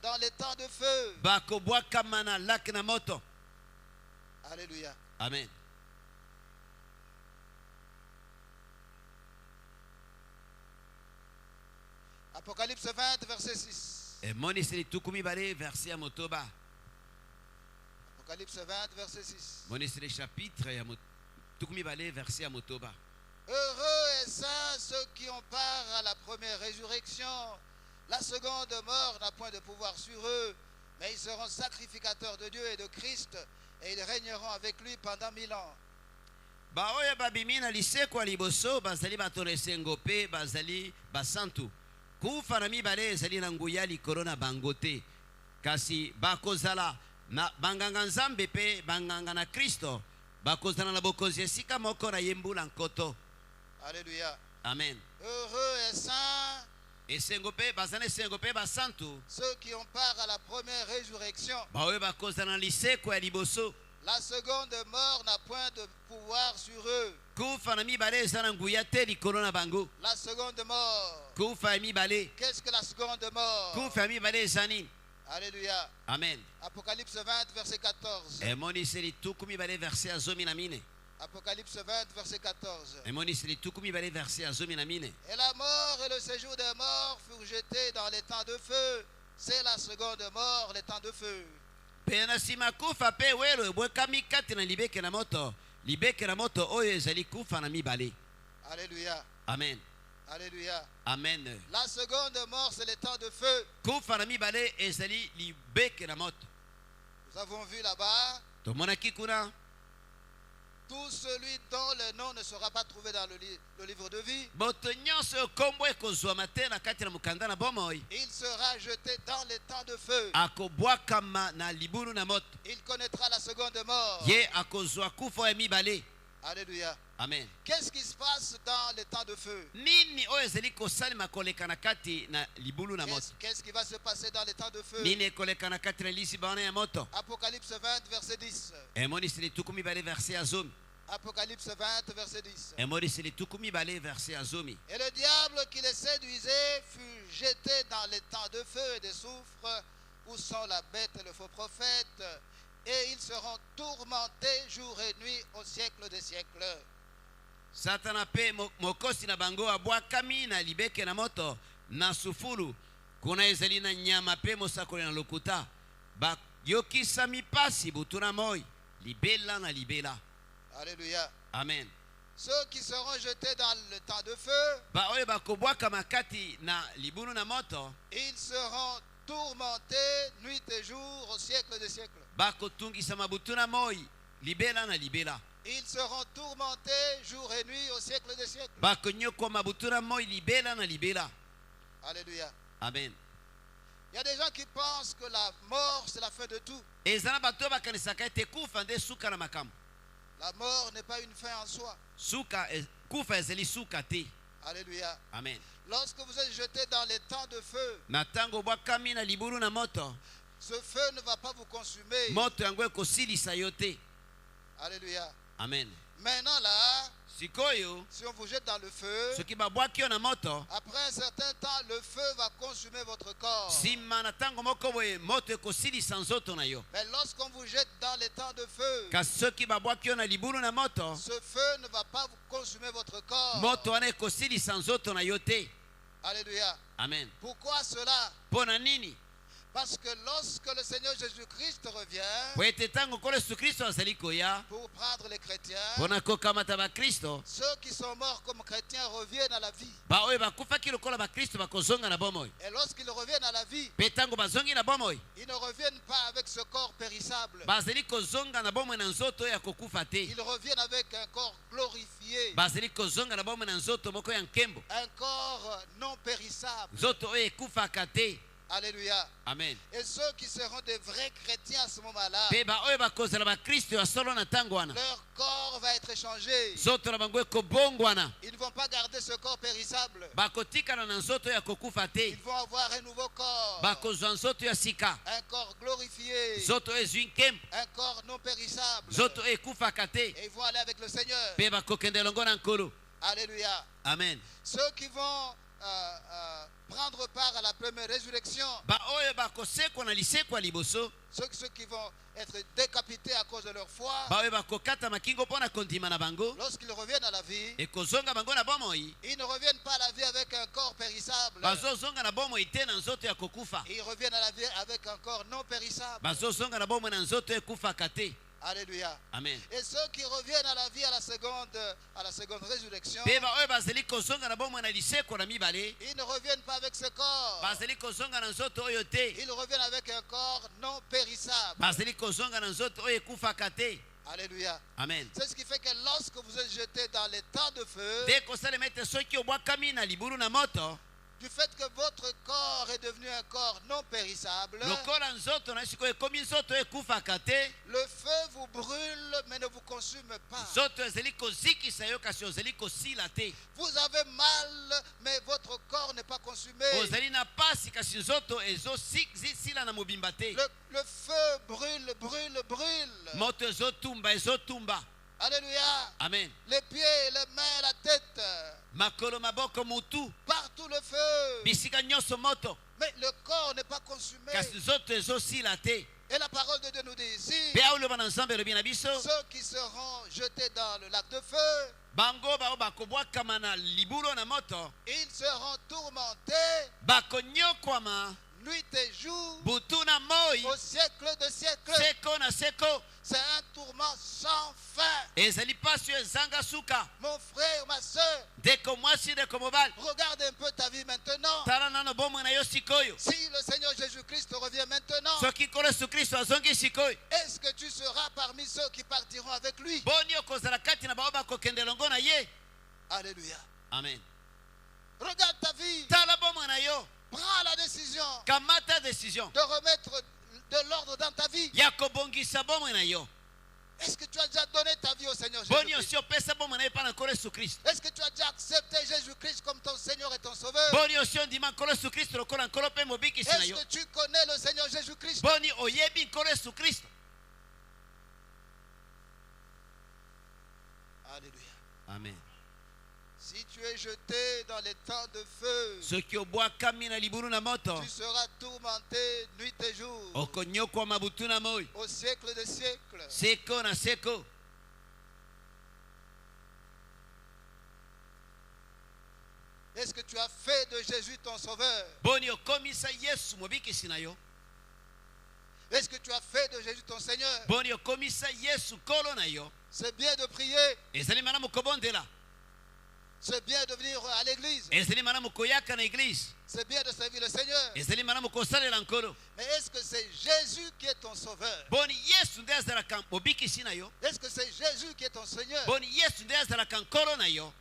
dans les temps de feu. bakobwakama na lake na moto. Alléluia. Amen. Apocalypse 20, verset 6. Emoniseli 12 verset ya motoba. Apocalypse 20, verset 6. Moniseli chapitre ya tukumi bale verset ya motoba. Heureux et saints ceux qui ont part à la première résurrection. La seconde mort n'a point de pouvoir sur eux, mais ils seront sacrificateurs de Dieu et de Christ, et ils régneront avec lui pendant 1000 ans. Baoyo babimi na lisekwa liboso bazali batolo esengo pe bazali basantu. Kufa na mibale ezali na nguya likolo na bango te. Kasi bakozala na banganga nzambe pe banganga na Kristo bakozala na bokonzi esika moko na yembula nkoto. Alléluia. Amen. Heureux et saints Esengo pe bazana esengo pe basantu ceux qui ont part à la première résurrection. baoyo bakozala na lisekwa ya liboso. La seconde mort n'a point de pouvoir sur eux. Kufa na mibale eza na nguya te likolo na bango. La seconde mort. Kufa ya mibale. Qu'est-ce que la seconde mort? Kufa ya mibale eza nini? Alléluia. Amen. Apocalypse 20, verset 14. Emoniseli tuku mibale verset ya zomi na mine. Apocalypse 20, verset 14. Emoniseli tuku mibale verset ya zomi na mine. Et la mort et le séjour des morts furent jetés dans les temps de feu. C'est la seconde mort, les temps de feu. Pe na nsima kufa pe welo ebwekami kati na libeke na moto. Libeke na moto oyo ezali kufa na mibale. Alléluia. Amen. Alléluia. Amen. La seconde mort, c'est les temps de feu. Kufa na mibale ezali libeke na moto. Nous avons vu là-bas, Tomonaki kuna tout celui dont le nom ne sera pas trouvé dans le livre de vie, moto nyonso kombo ekozwama te na kati na mukanda na bomoi. il sera jeté dans les temps de feu. Akobwakama na libulu na moto. Il connaîtra la seconde mort. Ye akozwa kufa ya mibale. Alléluia. Amen. Qu'est-ce qui se passe dans les temps de feu? Nini oyo ezali kosalema koleka na kati na libulu na moto? Qu'est-ce qui va se passer dans les temps de feu? Nini ekoleka na kati na lisibana ya moto? Apocalypse 20, verset 10. Emoniseli tuku mibale verset ya zomi. Apocalypse 20, verset 10. Emoniseli tuku mibale verset ya zomi. Et le diable qui les séduisait fut jeté dans les temps de feu et de soufre, où sont la bête et le faux prophète, et ils seront tourmentés jour et nuit au siècle des siècles. Satana pe mokosi na bango abwakami na libeke na moto na sufulu. Kuna ezali na nyama pe mosakoli na lokuta. Bayokisa mipasi butu na moi. Libela na libela. Alléluia. Amen. Ceux qui seront jetés dans le temps de feu, Baoyo bakobwaka makati na libulu na moto. ils seront tourmentés nuit et jour au siècle des siècles. Bakotungisa mabutu na moi. Libela na libela. Ils seront tourmentés jour et nuit au siècle des siècles. Bakonyoko mabutu na moi libela na libela. Alléluia. Amen. Il y a des gens qui pensent que la mort, c'est la fin de tout. Ezana bato bakanisaka ete kufa nde suka na makambo. La mort n'est pas une fin en soi. Suka kufa ezali suka te. Alléluia. Amen. Lorsque vous êtes jeté dans les temps de feu, Na tango bwakami na libulu na moto. ce feu ne va pas vous consumer. Moto yango ekosilisa yo te. Alléluia. Amen. Maintenant là, Sikoyo si on vous jette dans le feu, soki babwaki yo na moto, après un certain temps, le feu va consumer votre corps. nsima na tango moko boye moto ekosilisa nzoto na yo. Mais lorsqu'on vous jette dans les temps de feu, Kasi soki babwaki yo na libulu na moto, ce feu ne va pas vous consumer votre corps. moto wana ekosilisa nzoto na yo te. Alléluia. Amen. Pourquoi cela? Mpo na nini? Parce que lorsque le Seigneur Jésus-Christ revient Po ete tango kolo Yesu Kristo azali koya pour prendre les chrétiens, mpo na kokamata bakristo, ceux qui sont morts comme chrétiens reviennent à la vie. baoyo bakufaki lokola bakristo bakozonga na bomoi. Et lorsqu'ils reviennent à la vie, Mpe tango bazongi na bomoi, ils ne reviennent pas avec ce corps périssable. bazali kozonga na bomoi na nzoto oyo ya kokufa te. Ils reviennent avec un corps glorifié, Bazali kozonga na bomoi na nzoto moko ya nkembo, un corps non périssable. nzoto oyo ekufaka te. Alléluia. Amen. Et ceux qui seront des vrais chrétiens à ce moment-là, Mpe baoyo bakozala bakristo ya solo na ntango wana, leur corps va être changé. nzoto na bango ekobongwana. Ils ne vont pas garder ce corps périssable. Bakotikana na nzoto oyo ya kokufa te. Ils vont avoir un nouveau corps, Bakozwa nzoto ya sika, un corps glorifié, nzoto oyo ezwi nkembo, un corps non périssable. nzoto oyo ekufaka te. Et ils vont aller avec le Seigneur. Mpe bakokende elongo na nkolo. Alléluia. Amen. Ceux qui vont prendre part à la première résurrection, Baoyo bakosekwa na lisekwa liboso, ceux qui vont être décapités à cause de leur foi, baoyo bakokata makingo mpo na kondima na bango, lorsqu'ils reviennent à la vie, ekozonga bango na bomoi. ils ne reviennent pas à la vie avec un corps périssable. Bazozonga na bomoi te na nzoto ya kokufa. Ils reviennent à la vie avec un corps non périssable. Bazozonga na bomoi na nzoto ekufaka te. Alléluia. Amen. Et ceux qui reviennent à la vie à la seconde résurrection, Pe ba oyo bazali kozonga na bomoi na liseko na mibale ils ne reviennent pas avec ce corps. bazali kozonga na nzoto oyo te, Ils reviennent avec un corps non périssable. bazali kozonga na nzoto oyo ekufaka te. Alléluia. Amen. C'est ce qui fait que lorsque vous êtes jeté dans les temps de feu, Nde kosalema ete soki obwakami na libulu na moto, du fait que votre corps est devenu un corps non périssable, lokola nzoto na sikoyo ekomi nzoto oyo ekufaka te, le feu vous brûle mais ne vous consume pas. nzoto ezali kozikisa yo kasi ozali kosila te. Vous avez mal mais votre corps n'est pas consumé. Ozali na pasi kasi nzoto ezosila na mobimba te. Le feu brûle, brûle, brûle. Moto ezotumba. Alléluia. Amen. Les pieds, les mains, la tête, Makolo maboko mutu partout le feu. bisika nyonso moto Mais le corps n'est pas consumé. kasi nzoto ezosila te. Et la parole de Dieu nous dit ici, Pe aoloba na nzambe elobi na biso ceux qui seront jetés dans le lac de feu, bango bao bakobwakama na libulo na moto ils seront tourmentés bakonyokwama nuit et jour butu na moi au siècle de siècles. seko na seko. C'est un tourment sans fin. Ezali pasi oyo ezanga suka. Mon frère, ma soeur, Ndeko mwasi ndeko mobali, regarde un peu ta vie maintenant. tala nano bomoi na yo sikoyo. Si le Seigneur Jésus-Christ revient maintenant, Soki nkolo yesu kristo azongi sikoyo, est-ce que tu seras parmi ceux qui partiront avec lui? boni okozala kati na bao bakokende elongo na ye. Alléluia. Amen. Regarde ta vie. Tala bomoi na yo, Prends la décision kamata décision de remettre de l'ordre dans ta vie. ya kobongisa bomoi na yo. Est-ce que tu as déjà donné ta vie au Seigneur Boni Jésus-Christ? osi opesa bomoi na ye mpa na nkolo yesu kristo. Est-ce que tu as déjà accepté Jésus-Christ comme ton Seigneur et ton Sauveur? Boni osi ondima nkolo yesu kristo lokola nkolo mpe mobikisi na Est-ce yo. que tu connais le Seigneur Jésus-Christ? Boni oyebi nkolo yesu kristo. Alléluia. Amen. Si tu es jeté dans les temps de feu, Soki obwakami na libulu na moto, tu seras tourmenté nuit et jour okonyokwama butu na moi au siècle des siècles. seko na seko. Est-ce que tu as fait de Jésus ton Sauveur? Boni okomisa yesu mobikisi na yo. Est-ce que tu as fait de Jésus ton Seigneur? Boni okomisa yesu nkolo na yo. C'est bien de prier, Ezali malamu kobondela, c'est bien de venir à l'église, ezali malamu koyaka na eglise, c'est bien de servir le Seigneur. ezali malamu kosalela nkolo. Mais est-ce que c'est Jésus qui est ton Sauveur? Boni yesu nde azalaka mobikisi na yo. Est-ce que c'est Jésus qui est ton Seigneur? Boni yesu nde azalaka nkolo na yo.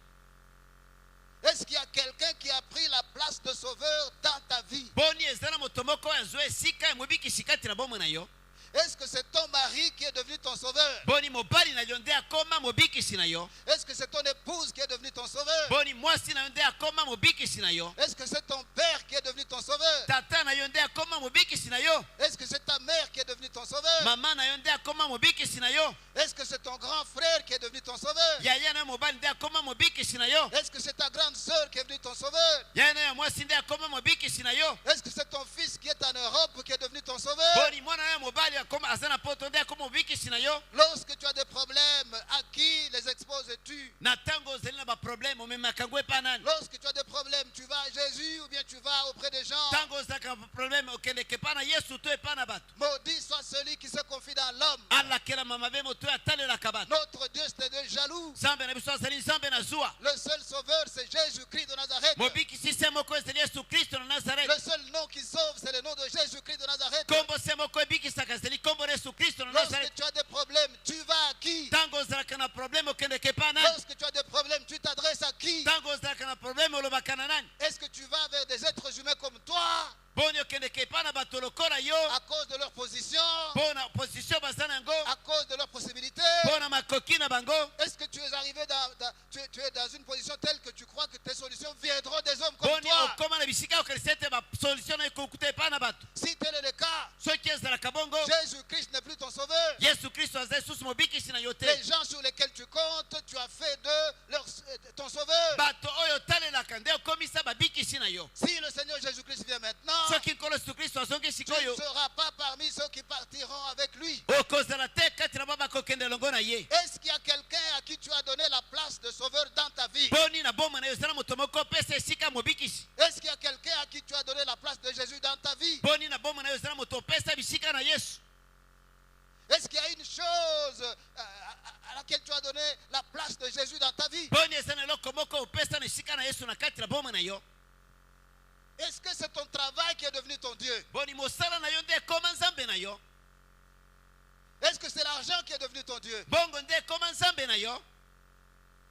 Est-ce qu'il y a quelqu'un qui a pris la place de Sauveur dans ta vie? Boni ezala moto moko oyo azwa esika ya mobikisi kati na bomoi na yo. Est-ce que c'est ton mari qui est devenu ton Sauveur? Boni mobali na yo nde akoma mobikisi na yo. Est-ce que c'est ton épouse qui est devenue ton Sauveur? Boni mwasi na yo nde akoma mobikisi na yo. Est-ce que c'est ton père qui est devenu ton Sauveur? Tata na yo nde akoma mobikisi na yo. Est-ce que c'est ta mère qui est devenue ton Sauveur? Mama na yo nde akoma mobikisi na yo. Est-ce que c'est ton grand frère qui est devenu ton Sauveur? Yaya na yo mobali nde akoma mobikisi na yo. Est-ce que c'est ta grande sœur qui est devenue ton Sauveur? Yaya na yo mwasi nde akoma mobikisi na yo. Est-ce que c'est ton fils qui est en Europe qui est devenu ton Sauveur? Boni mwana na yo mobali akoma aza na poto nde akoma mobikisi na yo. Lorsque tu as des problèmes, à qui les exposes-tu? Na ntango ozali na baproblème omemaka yango epa nani. Lorsque tu as des problèmes, tu vas à Jésus ou bien tu vas auprès des gens? Ntango ozalaka na baproblème okendeke epa na yesu to epa na bato. Maudit soit celui qui se confie dans l'homme. alakelama mabe moto oyo atalelaka bato. Notre Dieu, c'est Dieu jaloux. nzambe na biso azali nzambe na zuwa. Le seul sauveur, c'est Jésus-Christ de Nazareth. mobikisi se moko ezali yesu kristo na Le nazareti. seul nom qui sauve, c'est le nom de Jésus-Christ de Nazareth. nkombo se moko ebikisaka ezali nkombo na yesu kristo na Lorsque nazareti. tu as des problèmes, tu vas à qui? ntango ozalaka na problème okendeke epa nani. Lorsque tu as des problèmes, tu t'adresses à qui? ntango ozalaka na problème olobaka na nani. Est-ce que tu vas vers des êtres humains comme toi boni okendeke epa na bato lokola yo. à cause de leur position, mpo na position baza na yango, à cause de leurs possibilités? mpo na makoki na bango. Est-ce que tu es arrivé tu es dans une position telle que tu crois que tes solutions viendront des hommes comme boni toi? okoma na bisika okanisi ete basolution na ekokuta epa na bato. Si tel est le cas, soki ezalaka bongo, Jésus-Christ n'est plus ton sauveur. yesu kristo azali susu mobikisi na yo te. Les gens sur lesquels tu comptes, tu as fait de ton sauveur. bato oyo otalelaka nde okomisa babikisi na yo. Si le Seigneur Jésus-Christ vient maintenant, soki nkolo yesu kristo azongi tu ne sikoyo, seras pas parmi ceux qui partiront avec lui. okozala te kati na bao bakokende elongo na ye. Est-ce qu'il y a quelqu'un à qui tu as donné la place de sauveur dans ta vie? boni na bomoi na yo ezala moto moko opesa esika mobikisi. Est-ce qu'il y a quelqu'un à qui tu as donné la place de Jésus dans ta vie? boni na bomoi na yo ezala moto opesa bisika na yesu. Est-ce qu'il y a une chose yesu na kati na bomoi na yo? Est-ce que c'est ton travail qui est devenu ton Dieu? Boni mosala na yo nde ekoma nzambe na yo? Est-ce que c'est l'argent qui est devenu ton Dieu? Bongo nde ekoma nzambe na yo?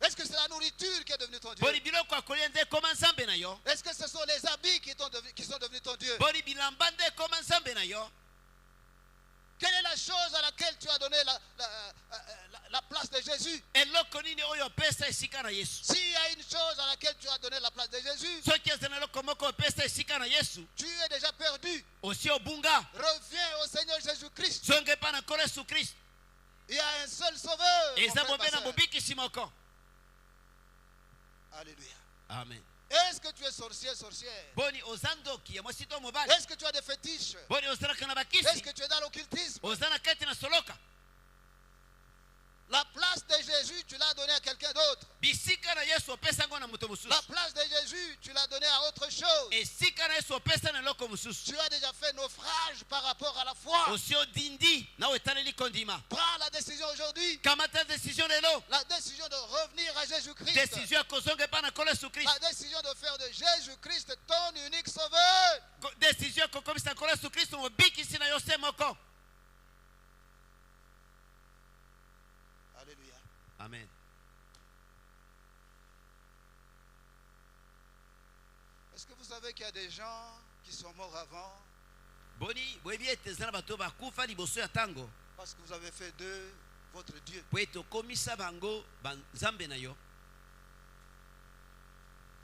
Est-ce que c'est la nourriture qui est devenue ton Dieu? Boni biloko ya kolia nde ekoma nzambe na yo? Est-ce que ce sont les habits qui sont devenus ton Dieu? Boni bilamba nde ekoma nzambe na yo? Quelle est la chose à laquelle tu as donné la place de Jésus? Eloko nini oyo opesa esika na yesu? S'il y a une chose à laquelle tu as donné la place de Jésus, Soki eza na eloko moko opesa esika na yesu, tu es déjà perdu. osi obunga. Reviens au Seigneur Jésus-Christ. Zonge epai na nkolo yesu kristo. Il y a un seul sauveur. mon Eza frère, bobe ma na sœur. mobikisi moko. Alléluia. Amen. Est-ce que tu es sorcier, sorcière? Boni oza ndoki ya mwasi to mobali? Est-ce que tu as des fétiches? Boni ozalaka na Est-ce bakisi? que tu es dans l'occultisme? Oza na kati na soloka? La place de Jésus, tu l'as donnée à quelqu'un d'autre. Bisika na yesu opesa yango na moto La mosusu. place de Jésus, tu l'as donnée à autre chose. Esika na yesu opesa na eloko mosusu. Tu as déjà fait naufrage par rapport à la foi. Osi odindi na etaleli kondima. Prends la décision aujourd'hui. Kamata décision lelo. La décision de revenir à Jésus-Christ. Décision ya kozonga epai na nkolo yesu kristo. La décision de faire de Jésus-Christ ton unique sauveur. Décision ya kokomisa nkolo yesu kristo mobikisi na yo se moko. Alléluia. Amen. Est-ce que vous savez qu'il y a des gens qui sont morts avant Boni boyebi ete eza na bato bakufa liboso ya ntango parce que vous avez fait d'eux votre Dieu? po ete okomisa bango banzambe na yo.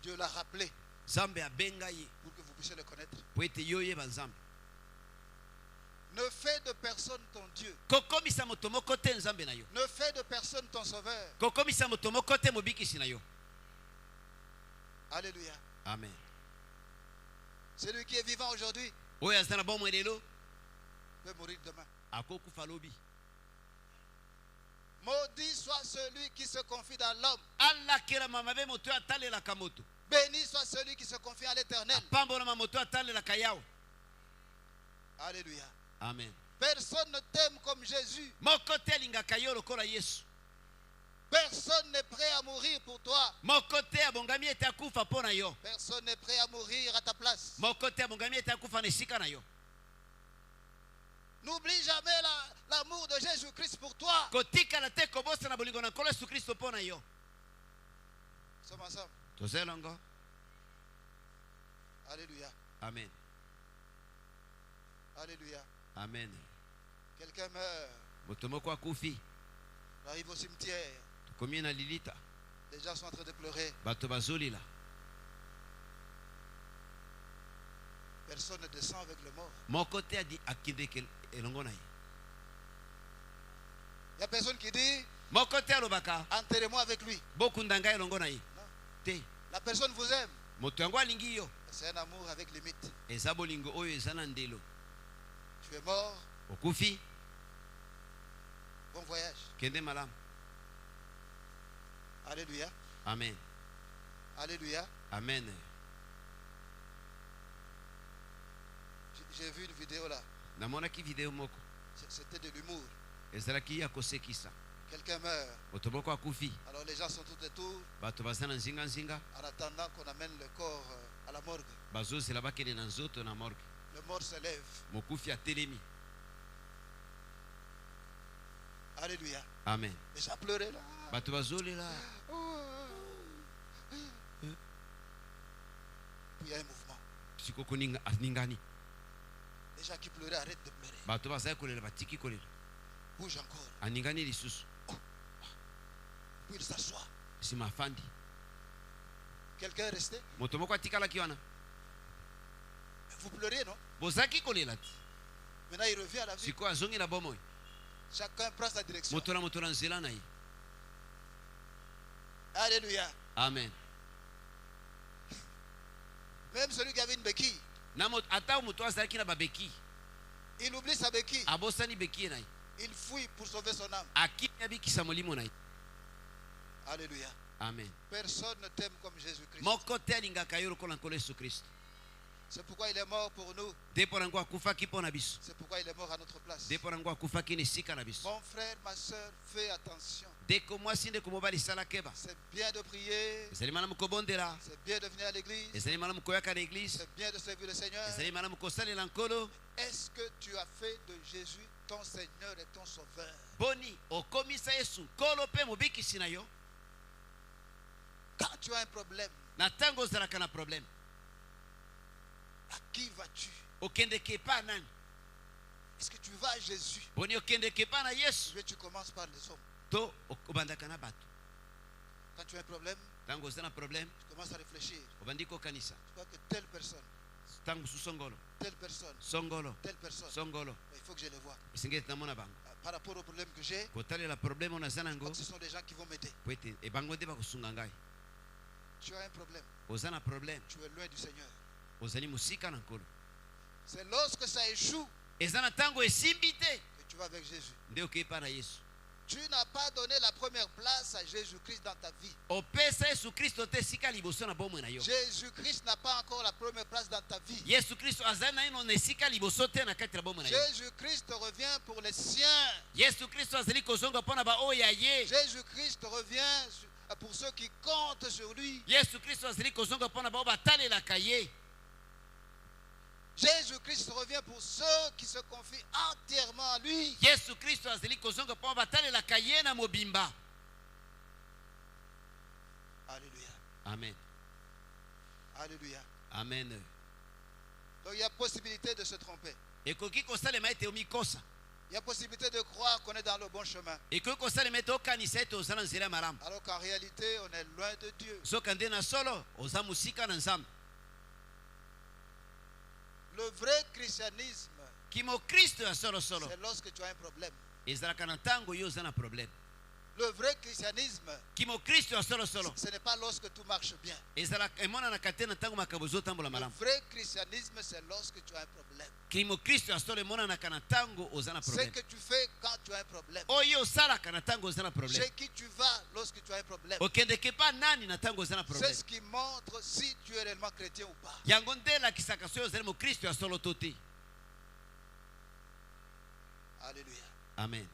Dieu l'a rappelé Nzambe abenga ye pour que vous puissiez le connaître. po ete yo oyeba nzambe. Ne fais de personne ton Dieu. Kokomisa moto moko te nzambe na yo. Ne fais de personne ton sauveur. Kokomisa moto moko te mobikisi na yo. Alléluia. Amen. Celui qui est vivant aujourd'hui Oyo aza na bomoi lelo peut mourir demain. akokufa lobi. Maudit soit celui qui se confie dans l'homme. Alakelama mabe moto oyo atalelaka moto. Béni soit celui qui se confie à l'Éternel. Apambolama moto oyo atalelaka yawe. Alléluia. Amen. Personne ne t'aime comme Jésus. Moko te alingaka yo lokola yesu. Personne n'est prêt à mourir pour toi. Moko te abongami ete akufa mpo na yo. Personne n'est prêt à mourir à ta place. Moko te abongami ete akufa na esika na yo. N'oublie jamais l'amour de Jésus-Christ pour toi. Kotikala te kobosa na bolingo na nkolo yesu kristo mpo na yo. Nous sommes ensemble. Toza elongo. Alléluia. Amen. Alléluia. Amen. Quelqu'un meurt. Moto moko akufi. On arrive au cimetière. Tokomi na lilita. Les gens sont en train de pleurer. Bato bazolila. Personne ne descend avec le mort. Moko te akindeke elongo na ye. Il n'y a personne qui dit Moko te alobaka enterrez-moi avec lui. bokunda ngai elongo na ye. Non. Te. La personne vous aime. Moto yango alingi yo. C'est un amour avec limite. Eza bolingo oyo eza na ndelo. Tu es mort. Okufi. Bon voyage. Kende malamu. Alléluia. Amen. Alléluia. Amen. J'ai vu une vidéo là. Namonaki video moko. C'était de l'humour. Ezalaki ya kosekisa. Quelqu'un meurt. Moto moko akufi. Alors les gens sont tout autour Bato baza na nzinga nzinga. en attendant qu'on amène le corps à la morgue. Bazozela bakende na nzoto na morgue. Le mort se lève. Mokufi atelemi. Alléluia. Amen. Les gens pleuraient là. Bato bazolela. Puis il y a un mouvement. Sikoko ningani. Les gens qui pleuraient arrêtent de pleurer. Bato bazali kolela batiki kolela. Bouge encore. Aningani lisusu. Puis il s'assoit. Sima afandi. Quelqu'un est resté. Moto moko atikalaki wana. Vous pleurez, non? Bozaki kolela ti. Maintenant il revient à la vie. Siko azongi na bomoi. Chacun prend sa direction. Moto na nzela na ye. Alléluia. Amen. Même celui qui avait une béquille, Na moto ata moto azalaki na babeki. il oublie sa béquille. Abosani beki na ye. Il fouille pour sauver son âme. Akimi abikisa molimo na ye. Alléluia. Amen. Personne ne t'aime comme Jésus-Christ. Moko te alingaka yo lokola nkolo Yesu Kristo. C'est pourquoi il est mort pour nous. nde mpo na yango akufaki mpo na biso, C'est pourquoi il est mort à notre place. nde mpo na yango akufaki na esika na biso. Mon frère, ma soeur, fais attention. Ndeko mwasi ndeko mobali sala keba, C'est bien de prier. ezali malamu kobondela, C'est bien de venir à l'église. ezali malamu koyaka na eglise, C'est bien de servir le Seigneur. ezali malamu kosalela nkolo. Est-ce que tu as fait de Jésus ton Seigneur et ton Sauveur? Boni okomisa Yesu nkolo mpe mobikisi na yo. Quand tu as un problème, Na ntango ozalaka na problème, à qui vas-tu? okendeke epa nani? Est-ce que tu vas à Jésus? Boni okendeke epa na Yesu Ou bien tu commences par les hommes? to obandaka na bato? Quand tu as un problème, Ntango oza na problème, tu commences à réfléchir. obandi kokanisa. Tu vois que telle personne, Ntango mosusu songolo telle personne, songolo telle personne, songolo, il faut que je les vois. esengeli tamona bango Par rapport au problème que j'ai, kotalela problème oyo naza nango, comme ce sont des gens qui vont m'aider. po ete ebango nde bakosunga ngai. Tu as un problème, Oza na problème, tu es loin du Seigneur. ozali mosika na nkolo. C'est lorsque ça échoue Eza na ntango esimbi te que tu vas avec Jésus. nde okei epa na Yesu. Tu n'as pas donné la première place à Jésus-Christ dans ta vie. Opesa Yesu Kristo te esika liboso na bomoi na yo. Jésus-Christ n'a pas encore la première place dans ta vie. Yesu Kristo azali na ino na esika liboso te na kati na bomoi na yo. Jésus-Christ revient pour les siens. Yesu Kristo azali kozonga mpo na baoyo ya ye. Jésus-Christ revient pour ceux qui comptent sur lui. Yesu Kristo azali kozonga mpo na bao batalelaka ye. Jésus-Christ revient pour ceux qui se confient entièrement à lui. Yesu Kristo azali kozonga mpo na batalelaka ye na mobimba. Alléluia. Amen. Alléluia. Amen. Donc il y a possibilité de se tromper. Ekoki kosalema ete omikosa. Il y a possibilité de croire qu'on est dans le bon chemin. Ekoki kosalema ete okanisa ete oza na nzela ya malamu. Alors qu'en réalité, on est loin de Dieu. Soki nde na solo oza mosika na Nzambe. Le vrai christianisme, Kimokristo ya solosolo c'est lorsque tu as un problème. ezalaka na ntango yo oza na problème. Le vrai christianisme, Kimokristo ya solosolo ce n'est pas lorsque tout marche bien. ezalaka emonanaka te na ntango makambo ezotambola Le malamu. vrai christianisme, c'est lorsque tu as un problème. Kimokristo ya solo emonanaka na ntango oza na Ce problème. que tu fais quand tu as un problème. Oyo osalaka na ntango oza na problème. Chez qui tu vas lorsque tu as un problème. okendeke pa nani na ntango oza na C'est problème. ce qui montre si tu es réellement chrétien ou pas. Yango nde elakisaka soki ozali mokristo ya solo to te. Alléluia. Amen.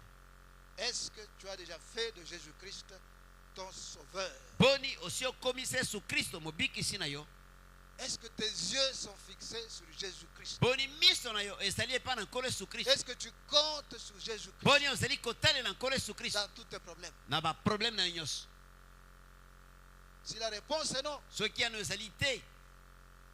Est-ce que tu as déjà fait de Jésus-Christ ton sauveur? Boni osi okomisa Yesu Kristo mobikisi na yo. Est-ce que tes yeux sont fixés sur Jésus-Christ? Boni miso na yo ezali epa na nkolo Yesu Kristo. Est-ce que tu comptes sur Jésus-Christ Boni ozali kotalela nkolo Yesu Kristo dans tous tes problèmes? na baproblème na yo nyonso. Si la réponse est non, Soki ano ezali te,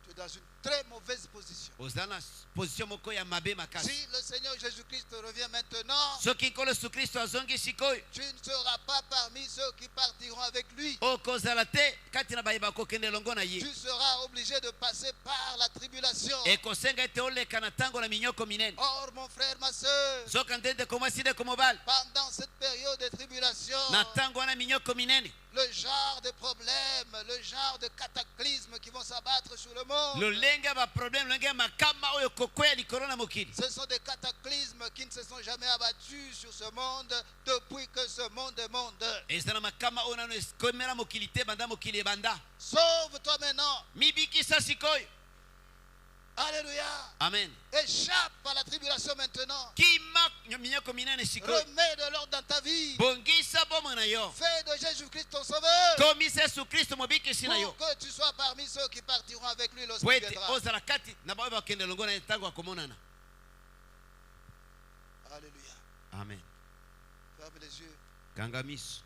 tu es dans une très mauvaise position. oza na position moko ya mabe makasi. Si le Seigneur Jésus-Christ revient maintenant, Soki nkolo Yesu Kristo azongi sikoyo, tu ne seras pas parmi ceux qui partiront avec lui. okozala te kati na bayeba kokende elongo na ye. Tu seras obligé de passer par la tribulation. Ekosenga ete oleka na ntango na minyoko minene. Or, mon frère, ma soeur, Soki nde ndeko mwasi ndeko mobali, pendant cette période de tribulation, na ntango wana minyoko minene, le genre de problèmes, le genre de cataclysmes qui vont s'abattre sur le monde, lolenge ya baproblème, lolenge ya makama oyo kokwea likolo na mokili, ce sont des cataclysmes qui ne se sont jamais abattus sur ce monde depuis que ce monde est monde. eza na makama oyo nano ekomela mokili te banda mokili ebanda. Sauve-toi maintenant. Mibikisa sikoyo. Alléluia. Amen. Échappe à la tribulation maintenant. Kima minyoko minene sikoyo. Remets de l'ordre dans ta vie. Bongisa bomo na yo. Fais de Jésus-Christ ton sauveur. Komisa Yesu Kristo mobikisi na yo. Pour que tu sois parmi ceux qui partiront avec lui Po lorsqu'il ete viendra. ozala kati na baoyo bakende elongo na ye ntango akomonana. Alléluia. Amen. Ferme les yeux. Kanga miso.